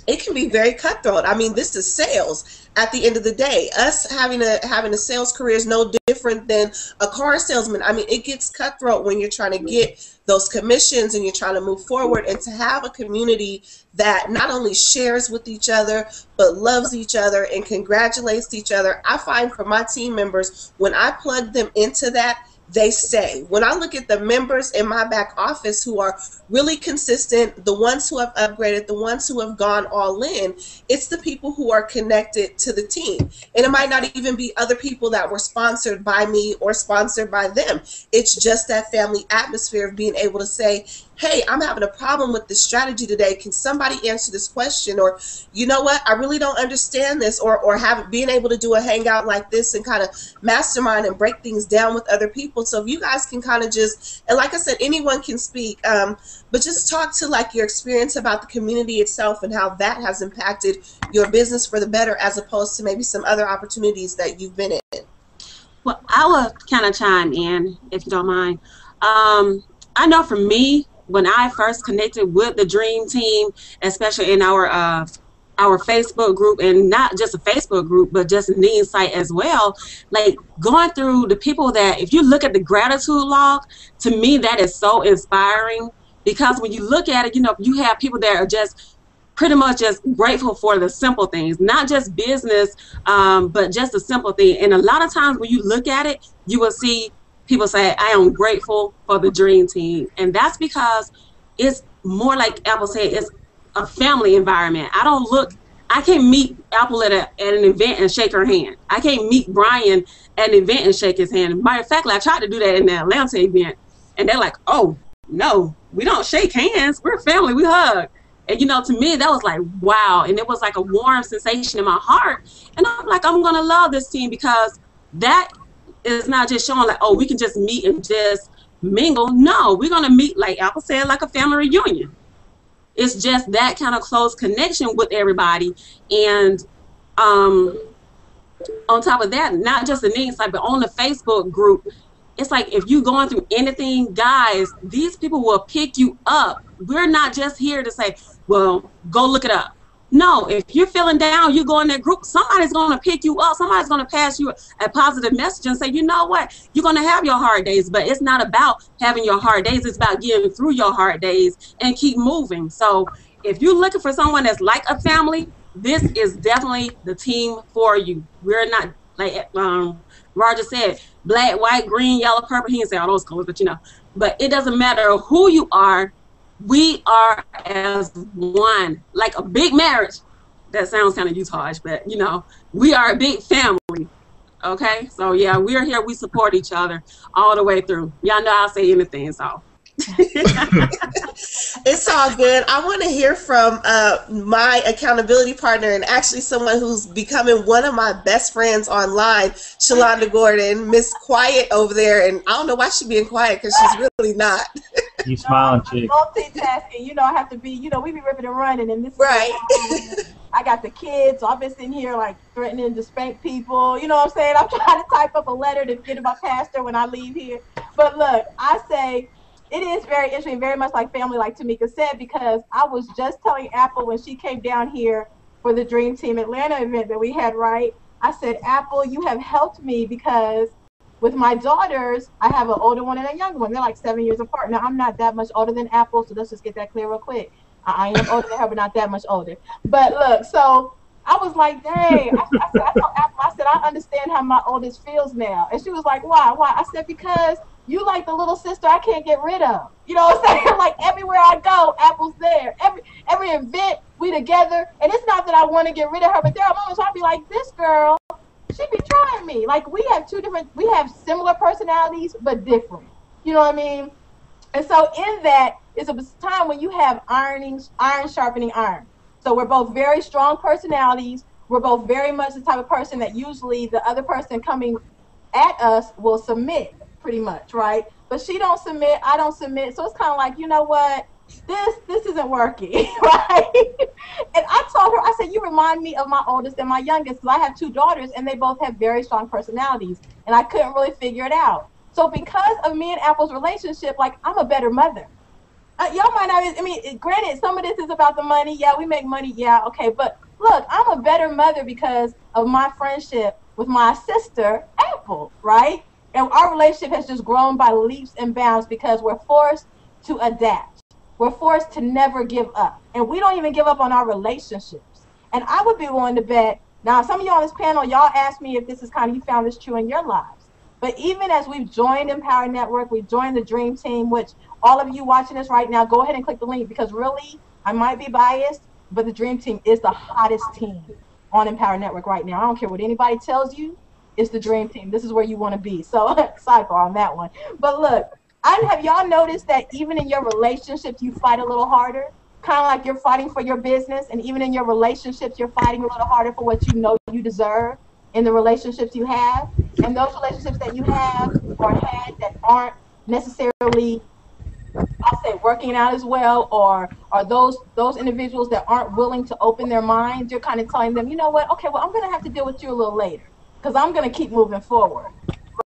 it can be very cutthroat. I mean, this is sales at the end of the day. Us having a sales career is no different than a car salesman. I mean, it gets cutthroat when you're trying to get those commissions and you're trying to move forward. And to have a community that not only shares with each other, but loves each other and congratulates each other, I find for my team members, when I plug them into that, they stay. When I look at the members in my back office who are really consistent, the ones who have upgraded, the ones who have gone all in, it's the people who are connected to the team. And it might not even be other people that were sponsored by me or sponsored by them. It's just that family atmosphere of being able to say, hey, I'm having a problem with this strategy today. Can somebody answer this question? Or, you know what, I really don't understand this. Or being able to do a hangout like this and kind of mastermind and break things down with other people. So if you guys can kind of just, and like I said, anyone can speak, but just talk to like your experience about the community itself and how that has impacted your business for the better as opposed to maybe some other opportunities that you've been in. Well, I will kind of chime in, if you don't mind. I know for me, when I first connected with the Dream Team, especially in our Facebook group, and not just a Facebook group, but just an Insight as well, like going through the people that, if you look at the gratitude log, to me that is so inspiring, because when you look at it, you know, you have people that are just pretty much just grateful for the simple things, not just business, but just the simple thing. And a lot of times when you look at it, you will see people say, I am grateful for the Dream Team. And that's because it's more like Apple said, it's a family environment. I can't meet Apple at an event and shake her hand. I can't meet Brian at an event and shake his hand. Matter of fact, I tried to do that in the Atlanta event. And they're like, oh, no, we don't shake hands. We're family, we hug. And, you know, to me, that was like, wow. And it was like a warm sensation in my heart. And I'm like, I'm going to love this team, because that is not just showing like, oh, we can just meet and just mingle. No, we're going to meet, like Apple said, like a family reunion. It's just that kind of close connection with everybody. And on top of that, not just the Insight, but on the Facebook group, it's like if you're going through anything, guys, these people will pick you up. We're not just here to say, well, go look it up. No, if you're feeling down, you go in that group, somebody's going to pick you up. Somebody's going to pass you a positive message and say, you know what, you're going to have your hard days, but it's not about having your hard days. It's about getting through your hard days and keep moving. So if you're looking for someone that's like a family, this is definitely the team for you. We're not, like Roger said, black, white, green, yellow, purple. He didn't say all those colors, but you know. But it doesn't matter who you are. We are as one, like a big marriage. That sounds kind of Utah-ish, but you know, we are a big family. Okay, so yeah, we're here. We support each other all the way through. Y'all know I'll say anything, so. It's all good. I want to hear from my accountability partner and actually someone who's becoming one of my best friends online, Shalonda Gordon, Miss Quiet over there. And I don't know why she's being quiet, because she's really not. You smiling, chick. Multitasking, you know, I have to be, you know, we be ripping and running, and this right. I got the kids, so I've been sitting here like threatening to spank people. You know what I'm saying? I'm trying to type up a letter to get to my pastor when I leave here. But look, I say it is very interesting, very much like family, like Tamika said, because I was just telling Apple when she came down here for the Dream Team Atlanta event that we had, right? I said, Apple, you have helped me, because with my daughters, I have an older one and a younger one. They're like 7 years apart. Now, I'm not that much older than Apple, so let's just get that clear real quick. I am older than her, but not that much older. But look, so I was like, dang. I told Apple, I said, I understand how my oldest feels now. And she was like, why? I said, because you like the little sister I can't get rid of. You know what I'm saying? Like everywhere I go, Apple's there. Every event, we together. And it's not that I want to get rid of her, but there are moments I'll be like, this girl, she be trying me. Like we have similar personalities, but different. You know what I mean? And so in that is a time when you have iron sharpening iron. So we're both very strong personalities. We're both very much the type of person that usually the other person coming at us will submit, pretty much, right? But she don't submit, I don't submit. So it's kind of like, you know what? This isn't working, right? And I told her, I said, you remind me of my oldest and my youngest, because I have two daughters and they both have very strong personalities, and I couldn't really figure it out. So because of me and Apple's relationship, like I'm a better mother. Y'all might not. I mean, granted, some of this is about the money. Yeah, we make money. Yeah, okay. But look, I'm a better mother because of my friendship with my sister, Apple, right? And our relationship has just grown by leaps and bounds because we're forced to adapt. We're forced to never give up. And we don't even give up on our relationships. And I would be willing to bet. Now, some of you on this panel, y'all asked me if this is kind of, you found this true in your lives. But even as we've joined Empower Network, we've joined the Dream Team, which all of you watching this right now, go ahead and click the link because really, I might be biased, but the Dream Team is the hottest team on Empower Network right now. I don't care what anybody tells you, it's the Dream Team. This is where you want to be. So sidebar on that one. But look, have y'all noticed that even in your relationships, you fight a little harder? Kind of like you're fighting for your business, and even in your relationships, you're fighting a little harder for what you know you deserve in the relationships you have. And those relationships that you have or had that aren't necessarily, I'll say, working out as well, or those individuals that aren't willing to open their minds, you're kind of telling them, you know what, okay, well, I'm going to have to deal with you a little later because I'm going to keep moving forward,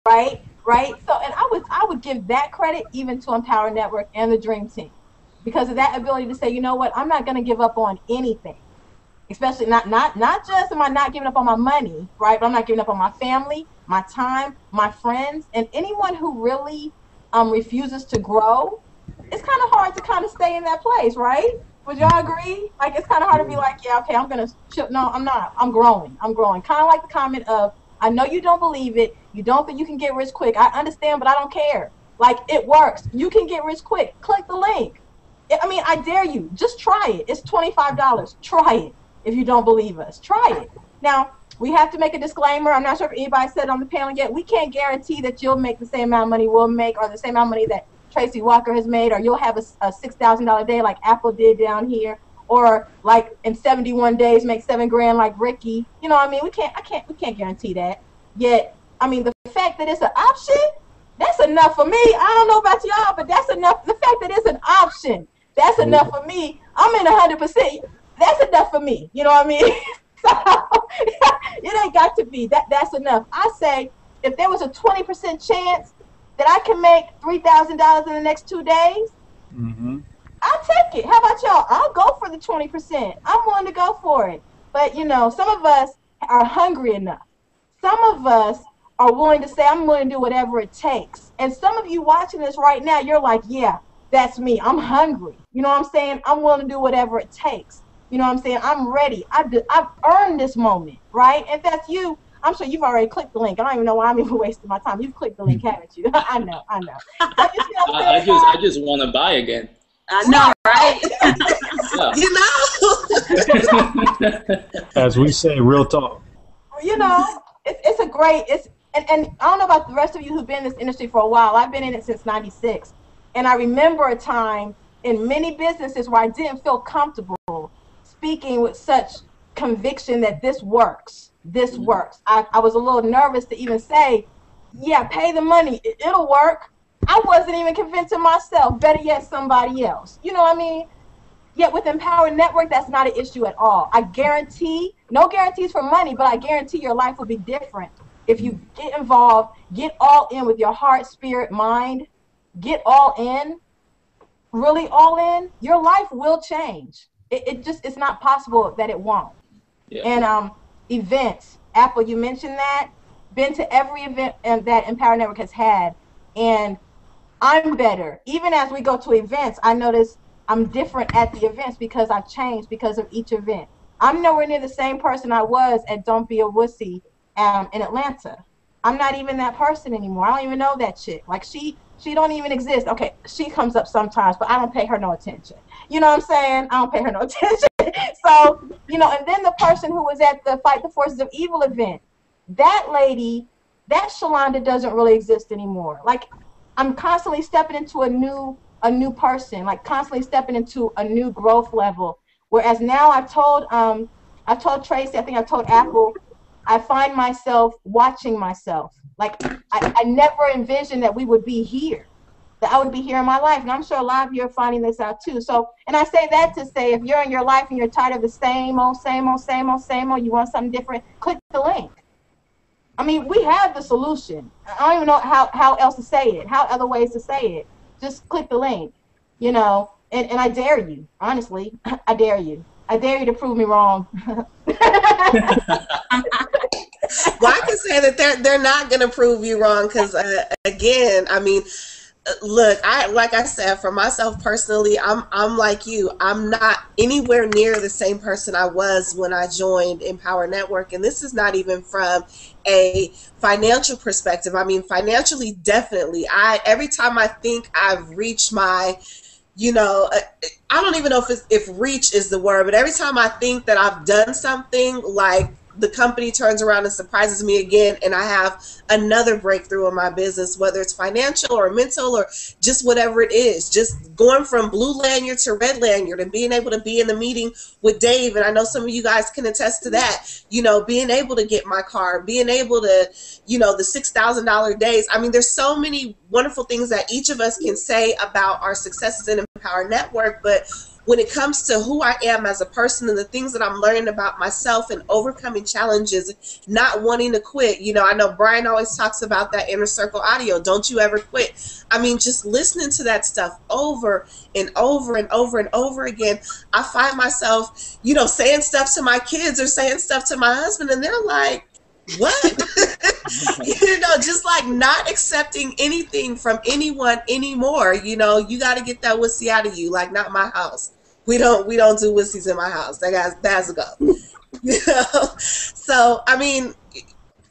right? So, and I would give that credit even to Empower Network and the Dream Team because of that ability to say, you know what, I'm not going to give up on anything. Especially not just am I not giving up on my money, right? But I'm not giving up on my family, my time, my friends, and anyone who really refuses to grow. It's kind of hard to kind of stay in that place, right? Would y'all agree? Like it's kind of hard to be like, yeah, okay, I'm gonna chill. No, I'm not. I'm growing. Kind of like the comment of, I know you don't believe it. You don't think you can get rich quick. I understand, but I don't care. Like it works. You can get rich quick. Click the link. I mean, I dare you. Just try it. It's $25. Try it. If you don't believe us, try it. Now, we have to make a disclaimer. I'm not sure if anybody said it on the panel yet. We can't guarantee that you'll make the same amount of money we'll make or the same amount of money that Tracy Walker has made, or you'll have a $6,000 day like Apple did down here, or like in 71 days make $7 grand like Ricky. You know what I mean? We can't guarantee that. Yet, I mean, the fact that it's an option, that's enough for me. I don't know about y'all, but that's enough. The fact that it's an option, that's enough for me. I'm in 100%. That's enough for me. You know what I mean? So it ain't got to be. That's enough. I say if there was a 20% chance that I can make $3,000 in the next 2 days, I'll take it. How about y'all? I'll go for the 20%. I'm willing to go for it. But, you know, some of us are hungry enough. Some of us are willing to say, I'm willing to do whatever it takes. And some of you watching this right now, you're like, yeah, that's me. I'm hungry. You know what I'm saying? I'm willing to do whatever it takes. You know what I'm saying? I'm ready. I've earned this moment, right? If that's you, I'm sure you've already clicked the link. I don't even know why I'm even wasting my time. You've clicked the link, haven't you? I know. I just want to buy again. I know, right? You know. As we say, real talk. You know, it's a great, and I don't know about the rest of you who've been in this industry for a while. I've been in it since '96. And I remember a time in many businesses where I didn't feel comfortable speaking with such conviction that this works. This works. I was a little nervous to even say, yeah, pay the money. It'll work. I wasn't even convincing myself. Better yet, somebody else. You know what I mean? Yet with Empower Network, that's not an issue at all. I guarantee, no guarantees for money, but I guarantee your life will be different if you get involved, get all in with your heart, spirit, mind, get all in, really all in, your life will change. It's not possible that it won't. Yeah. And events, Apple, you mentioned that. Been to every event that Empower Network has had, and I'm better. Even as we go to events, I notice I'm different at the events because I've changed because of each event. I'm nowhere near the same person I was at Don't Be a Wussy in Atlanta. I'm not even that person anymore. I don't even know that chick. Like she don't even exist. Okay, she comes up sometimes, but I don't pay her no attention. You know what I'm saying? I don't pay her no attention. So, you know, and then the person who was at the Fight the Forces of Evil event, that lady, that Shalonda doesn't really exist anymore. Like, I'm constantly stepping into a new person, like constantly stepping into a new growth level. Whereas now I told Tracy, I think I told Apple, I find myself watching myself. Like I never envisioned that we would be here, that I would be here in my life. And I'm sure a lot of you are finding this out too. So, and I say that to say, if you're in your life and you're tired of the same old, you want something different, click the link. I mean, we have the solution. I don't even know how else to say it, how other ways to say it. Just click the link, you know. and I dare you, honestly, I dare you. I dare you to prove me wrong. Well, I can say that they're not going to prove you wrong because, again, I mean, look, like I said, for myself personally, I'm like you. I'm not anywhere near the same person I was when I joined Empower Network, and this is not even from a financial perspective. I mean, financially, definitely. Every time I think I've reached my, you know, I don't even know if reach is the word, but every time I think that I've done something, like the company turns around and surprises me again, and I have another breakthrough in my business, whether it's financial or mental or just whatever it is. Just going from blue lanyard to red lanyard and being able to be in the meeting with Dave, and I know some of you guys can attest to that, you know, being able to get my car, being able to, you know, the $6,000 days. I mean, there's so many wonderful things that each of us can say about our successes in Empower Network, but when it comes to who I am as a person and the things that I'm learning about myself and overcoming challenges, not wanting to quit. You know, I know Brian always talks about that inner circle audio. Don't you ever quit. I mean, just listening to that stuff over and over and over and over again, I find myself, you know, saying stuff to my kids or saying stuff to my husband, and they're like, what? You know, just like not accepting anything from anyone anymore. You know, you got to get that wussy out of you. Like, not my house. We don't do wussies in my house. That has to go. You know? So, I mean,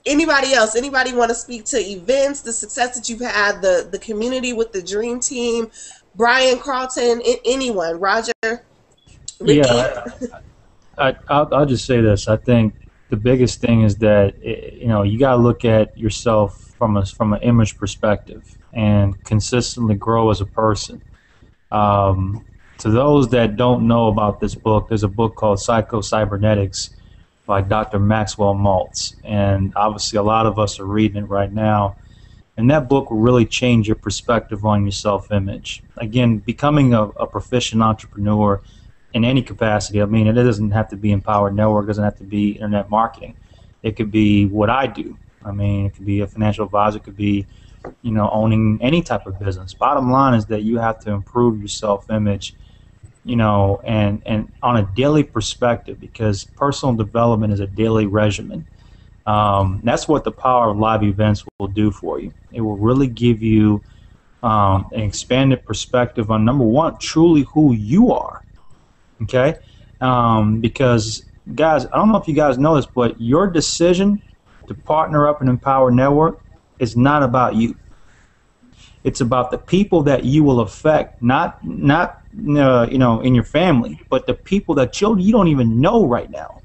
anybody else? Anybody want to speak to events, the success that you've had, the community with the Dream Team, Brian, Carlton, anyone? Roger, Ricky? Yeah, I'll just say this. I think the biggest thing is that, you know, you got to look at yourself from an image perspective and consistently grow as a person. To those that don't know about this book, there's a book called Psycho-Cybernetics by Dr. Maxwell Maltz, and obviously a lot of us are reading it right now. And that book will really change your perspective on your self-image. Again, becoming a proficient entrepreneur in any capacity. I mean, it doesn't have to be Empower Network, it doesn't have to be internet marketing. It could be what I do. I mean, it could be a financial advisor, it could be, you know, owning any type of business. Bottom line is that you have to improve your self-image, you know, and on a daily perspective, because personal development is a daily regimen. That's what the power of live events will do for you. It will really give you an expanded perspective on, number one, truly who you are. Okay, because guys, I don't know if you guys know this, but your decision to partner up in Empower Network is not about you. It's about the people that you will affect, not you know, in your family, but the people that you don't even know right now.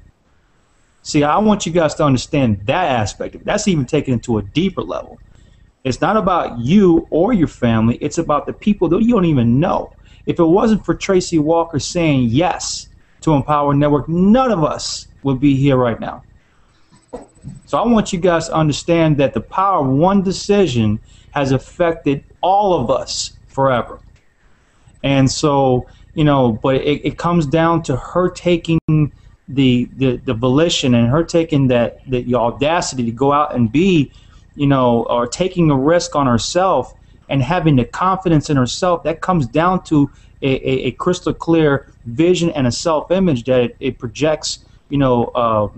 See, I want you guys to understand that aspect of it. That's even taken it to a deeper level. It's not about you or your family. It's about the people that you don't even know. If it wasn't for Tracy Walker saying yes to Empower Network, none of us would be here right now. So I want you guys to understand that the power of one decision has affected all of us forever. And so, you know, but it comes down to her taking the volition and her taking the audacity to go out and be, you know, or taking a risk on herself and having the confidence in herself. That comes down to a crystal clear vision and a self-image that it projects, that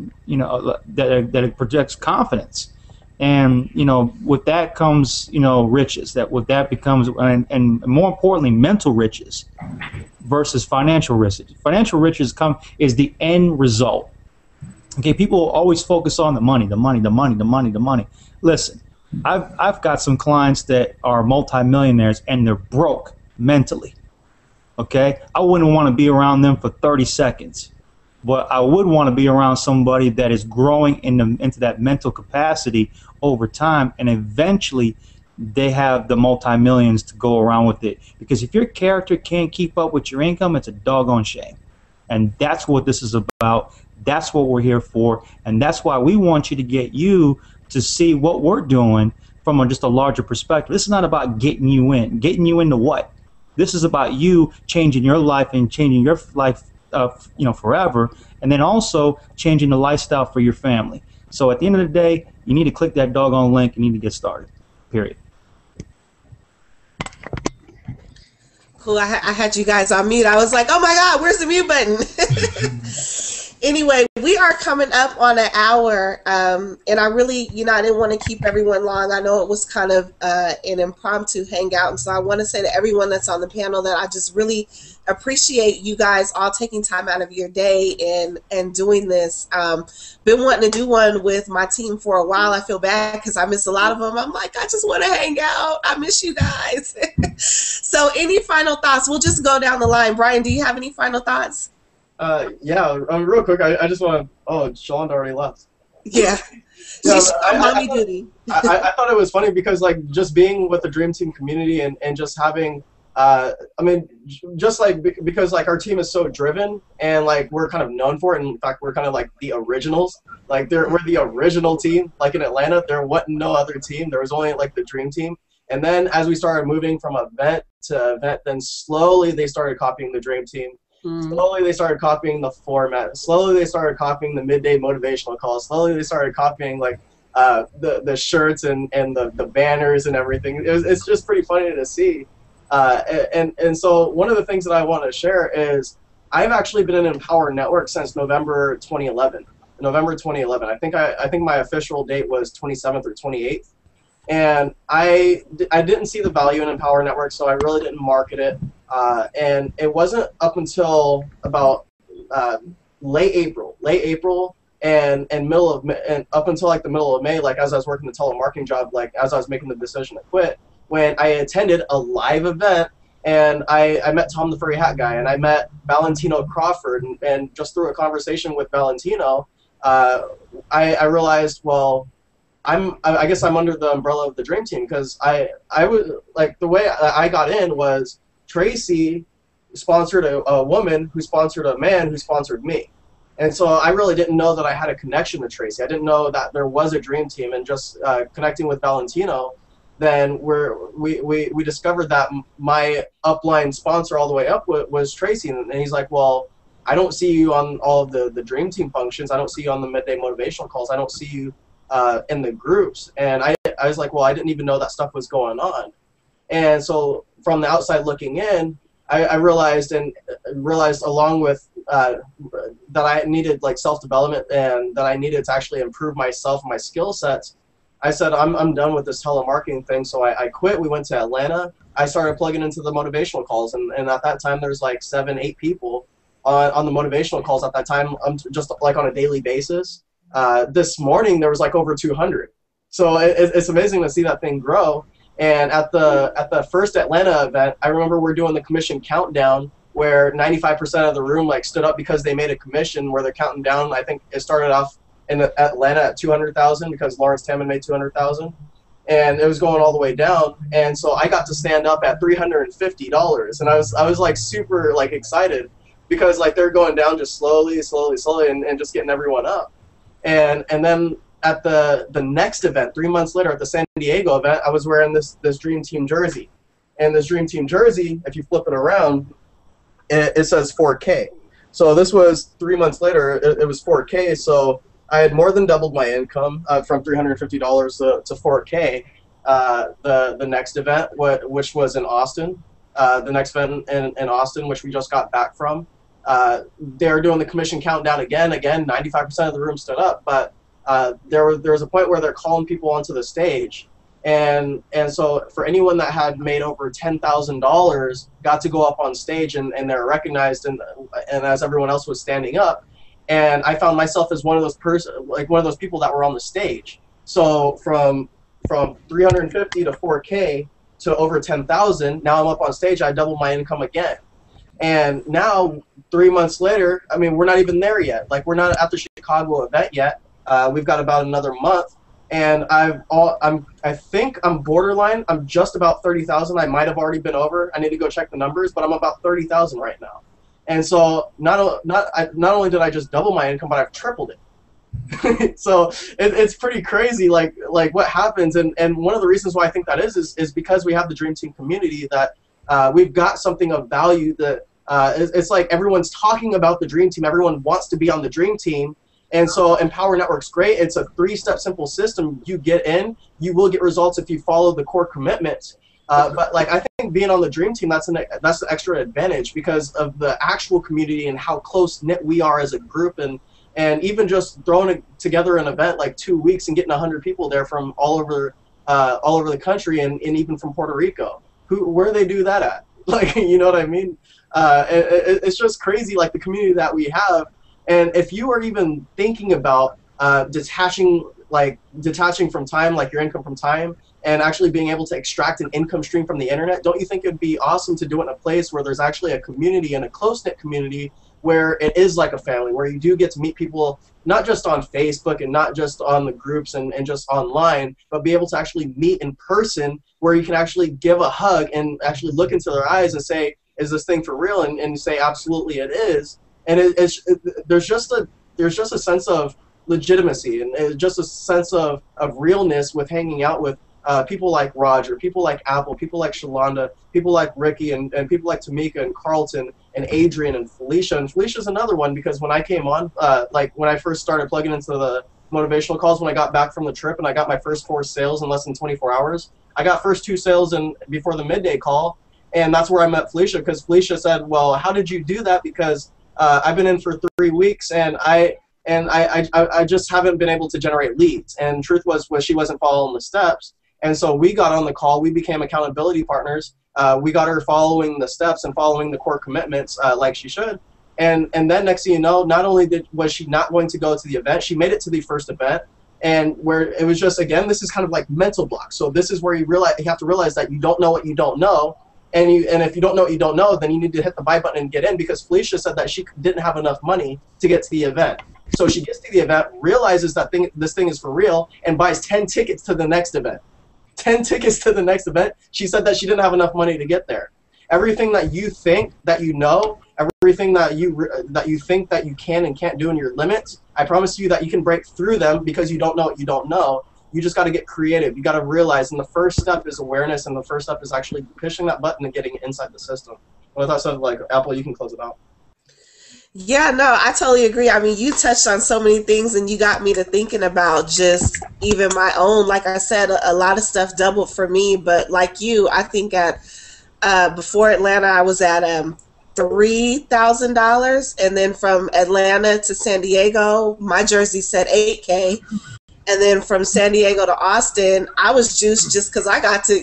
it projects confidence. And, you know, with that comes, you know, riches. That with that becomes, and more importantly, mental riches versus financial riches. Financial riches is the end result. Okay, people always focus on the money. Listen, I've got some clients that are multimillionaires and they're broke mentally. Okay, I wouldn't want to be around them for 30 seconds. But I would want to be around somebody that is growing into that mental capacity over time, and eventually they have the multi-millions to go around with it. Because if your character can't keep up with your income, it's a doggone shame. And that's what this is about. That's what we're here for. And that's why we want you to get you to see what we're doing from just a larger perspective. This is not about getting you in. Getting you into what? This is about you changing your life and changing your life forever, and then also changing the lifestyle for your family. So at the end of the day, you need to click that doggone link. You need to get started. Period. Cool. I had you guys on mute. I was like, oh my God, where's the mute button? Anyway, we are coming up on an hour, and I really, I didn't want to keep everyone long. I know it was kind of an impromptu hangout, and so I want to say to everyone that's on the panel that I just really appreciate you guys all taking time out of your day and doing this. Been wanting to do one with my team for a while. I feel bad because I miss a lot of them. I'm like, I just want to hang out. I miss you guys. So any final thoughts? We'll just go down the line. Brian, do you have any final thoughts? Yeah, real quick, I just want to, oh, Shalonda already left. Yeah. She's on mommy duty. I thought it was funny because, like, just being with the Dream Team community and just having, I mean, just like, because, like, our team is so driven and, like, we're kind of known for it. In fact, we're kind of like the originals. Like, we're the original team. Like, in Atlanta, there wasn't no other team. There was only, like, the Dream Team. And then as we started moving from event to event, then slowly they started copying the Dream Team. Slowly they started copying the format. Slowly they started copying the midday motivational calls. Slowly they started copying like the shirts and the banners and everything. It's just pretty funny to see. And so one of the things that I want to share is I've actually been in Empower Network since November 2011. November 2011. I think my official date was 27th or 28th. And I didn't see the value in Empower Network, so I really didn't market it. And it wasn't up until about late April and middle of May, and up until like the middle of May, like as I was working the telemarketing job, like as I was making the decision to quit, when I attended a live event and I met Tom the Furry Hat Guy and I met Valentino Crawford and just through a conversation with Valentino, I realized, well, I guess I'm under the umbrella of the Dream Team because I was like the way I got in was Tracy sponsored a woman who sponsored a man who sponsored me, and so I really didn't know that I had a connection to Tracy. I didn't know that there was a Dream Team, and just connecting with Valentino, then we discovered that my upline sponsor all the way up was Tracy, and he's like, well, I don't see you on all of the Dream Team functions. I don't see you on the midday motivational calls. I don't see you in the groups. And I was like, well, I didn't even know that stuff was going on. And so from the outside looking in, I realized along with that I needed like self-development and that I needed to actually improve myself and my skill sets. I said, I'm done with this telemarketing thing. So I quit. We went to Atlanta. I started plugging into the motivational calls. And at that time, there's like 7-8 people on the motivational calls at that time, just like on a daily basis. This morning there was like over 200, so it's amazing to see that thing grow. And at the first Atlanta event, I remember we're doing the commission countdown where 95% of the room like stood up because they made a commission where they're counting down. I think it started off in Atlanta at 200,000 because Lawrence Taman made 200,000, and it was going all the way down. And so I got to stand up at $350, and I was like super like excited because like they're going down just slowly and just getting everyone up. And then at the next event, 3 months later, at the San Diego event, I was wearing this Dream Team jersey. And this Dream Team jersey, if you flip it around, it says 4K. So this was 3 months later, it was 4K. So I had more than doubled my income from $350 to 4K. The next event, which was in Austin, the next event in Austin, which we just got back from. They're doing the commission countdown again, 95% of the room stood up, but there was a point where they're calling people onto the stage, and so for anyone that had made over $10,000 got to go up on stage and they're recognized and as everyone else was standing up, and I found myself as one of those people that were on the stage. So from 350 to 4K to over 10,000, now I'm up on stage, I doubled my income again. And now, 3 months later, I mean, we're not even there yet. Like, we're not at the Chicago event yet. We've got about another month, and I think I'm borderline. I'm just about 30,000. I might have already been over. I need to go check the numbers, but I'm about 30,000 right now. And so not only did I just double my income, but I've tripled it. So it's pretty crazy, like what happens. And one of the reasons why I think that is because we have the Dream Team community that. We've got something of value that it's like everyone's talking about the Dream Team. Everyone wants to be on the Dream Team. And so Empower Network's great. It's a 3-step simple system. You get in, you will get results if you follow the core commitments. But like I think being on the dream team, that's an extra advantage because of the actual community and how close knit we are as a group, and even just throwing together an event like 2 weeks and getting 100 people there from all over the country and even from Puerto Rico. Where do they do that at? Like, you know what I mean? It's just crazy, like the community that we have. And if you are even thinking about detaching from time, like your income from time, and actually being able to extract an income stream from the internet, don't you think it'd be awesome to do it in a place where there's actually a community and a close-knit community where it is like a family, where you do get to meet people not just on Facebook and not just on the groups and just online, but be able to actually meet in person where you can actually give a hug and actually look into their eyes and say, is this thing for real? And say, absolutely it is. And there's just a sense of legitimacy and just a sense of realness with hanging out with people like Roger, people like Apple, people like Shalonda, people like Ricky, and people like Tamika and Carlton and Adrian and Felicia. And Felicia's another one because when I came on, like when I first started plugging into the motivational calls, when I got back from the trip and I got my first 4 sales in less than 24 hours, I got first 2 sales before the midday call. And that's where I met Felicia, because Felicia said, well, how did you do that? Because I've been in for 3 weeks and I just haven't been able to generate leads. And truth was she wasn't following the steps. And so we got on the call. We became accountability partners. We got her following the steps and following the core commitments like she should. And then next thing you know, not only was she not going to go to the event, she made it to the first event. And where it was just, again, this is kind of like mental block. So this is where you have to realize that you don't know what you don't know. And if you don't know what you don't know, then you need to hit the buy button and get in, because Felicia said that she didn't have enough money to get to the event. So she gets to the event, realizes that this thing is for real, and buys 10 tickets to the next event. 10 tickets to the next event. She said that she didn't have enough money to get there. Everything that you think that you know, everything that you think that you can and can't do in your limits, I promise you that you can break through them, because you don't know what you don't know. You just got to get creative. You got to realize, and the first step is awareness, and the first step is actually pushing that button and getting it inside the system. With that said, like, Apple, you can close it out. Yeah, no, I totally agree. I mean, you touched on so many things, and you got me to thinking about just even my own. Like I said, a lot of stuff doubled for me, but like you, I think before Atlanta, I was at $3,000, and then from Atlanta to San Diego, my jersey said $8K. And then from San Diego to Austin, I was juiced just because I got to,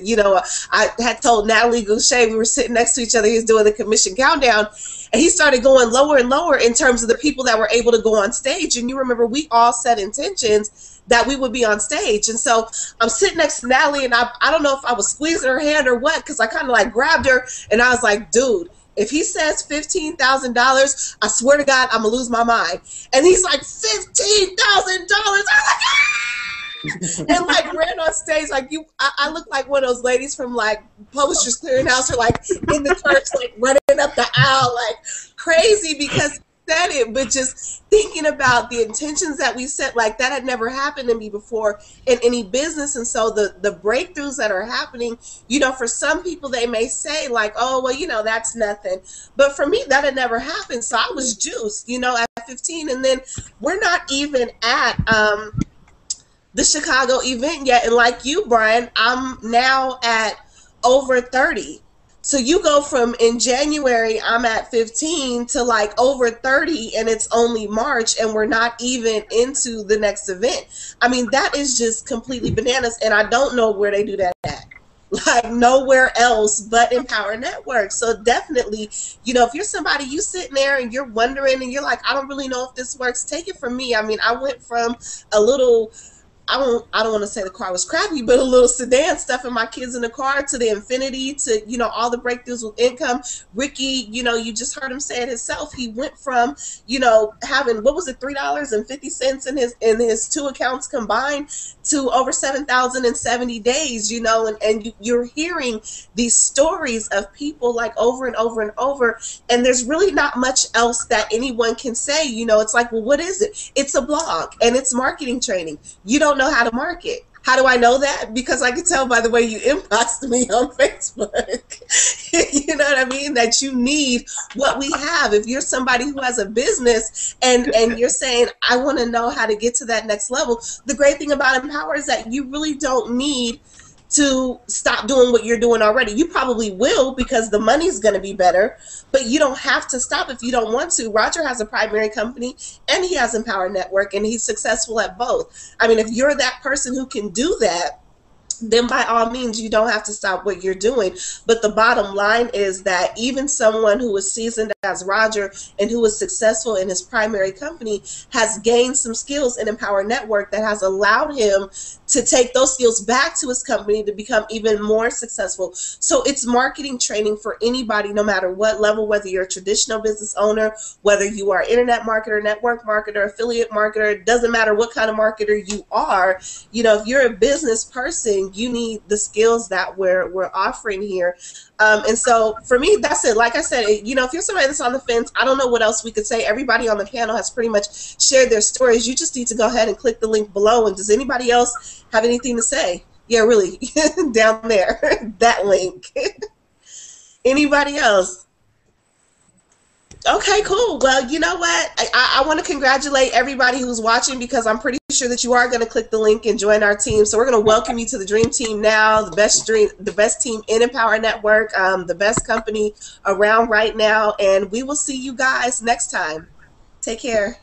I had told Natalie Goucher, we were sitting next to each other, he was doing the commission countdown, and he started going lower and lower in terms of the people that were able to go on stage. And you remember, we all set intentions that we would be on stage. And so I'm sitting next to Natalie, and I don't know if I was squeezing her hand or what, because I kind of like grabbed her, and I was like, dude, if he says $15,000, I swear to God, I'm going to lose my mind. And he's like, $15,000. I was like, ah! And like ran on stage like I look like one of those ladies from like Publishers Clearinghouse, or like in the church, like running up the aisle like crazy because he said it. But just thinking about the intentions that we set, like that had never happened to me before in any business. And so the breakthroughs that are happening, for some people they may say like, oh well, that's nothing, but for me that had never happened. So I was juiced, at 15. And then we're not even at the Chicago event yet, and like you, Brian, I'm now at over 30. So you go from in January I'm at 15 to like over 30, and it's only March, and we're not even into the next event. I mean, that is just completely bananas, and I don't know where they do that at. Like nowhere else but Empower Network. So definitely, if you're somebody, you sitting there and you're wondering and you're like, I don't really know if this works, take it from me. I mean, I went from a little, I don't want to say the car was crappy, but a little sedan stuffing my kids in the car, to the Infinity, to, all the breakthroughs with income. Ricky, you just heard him say it himself. He went from, having, what was it, $3.50 in his 2 accounts combined to over 7,000 in 70 days, and you're hearing these stories of people like over and over and over, and there's really not much else that anyone can say. It's like, well, what is it? It's a blog and it's marketing training. You don't know how to market. How do I know that? Because I can tell by the way you inboxed me on Facebook. You know what I mean? That you need what we have. If you're somebody who has a business and you're saying, I want to know how to get to that next level, the great thing about Empower is that you really don't need to stop doing what you're doing already. You probably will because the money's going to be better, but you don't have to stop if you don't want to. Roger has a primary company and he has Empower Network, and he's successful at both. I mean, if you're that person who can do that, then by all means, you don't have to stop what you're doing. But the bottom line is that even someone who is seasoned as Roger and who is successful in his primary company has gained some skills in Empower Network that has allowed him to take those skills back to his company to become even more successful. So it's marketing training for anybody, no matter what level, whether you're a traditional business owner, whether you are internet marketer, network marketer, affiliate marketer, it doesn't matter what kind of marketer you are. You know, if you're a business person, you need the skills that we're offering here. And so for me, that's it. Like I said, you know, if you're somebody that's on the fence, I don't know what else we could say. Everybody on the panel has pretty much shared their stories. You just need to go ahead and click the link below. And does anybody else have anything to say? Yeah, really, down there, that link. Anybody else? Okay, cool. Well, you know what? I want to congratulate everybody who's watching, because I'm pretty sure that you are going to click the link and join our team. So we're going to welcome you to the Dream Team now, the best team in Empower Network, the best company around right now. And we will see you guys next time. Take care.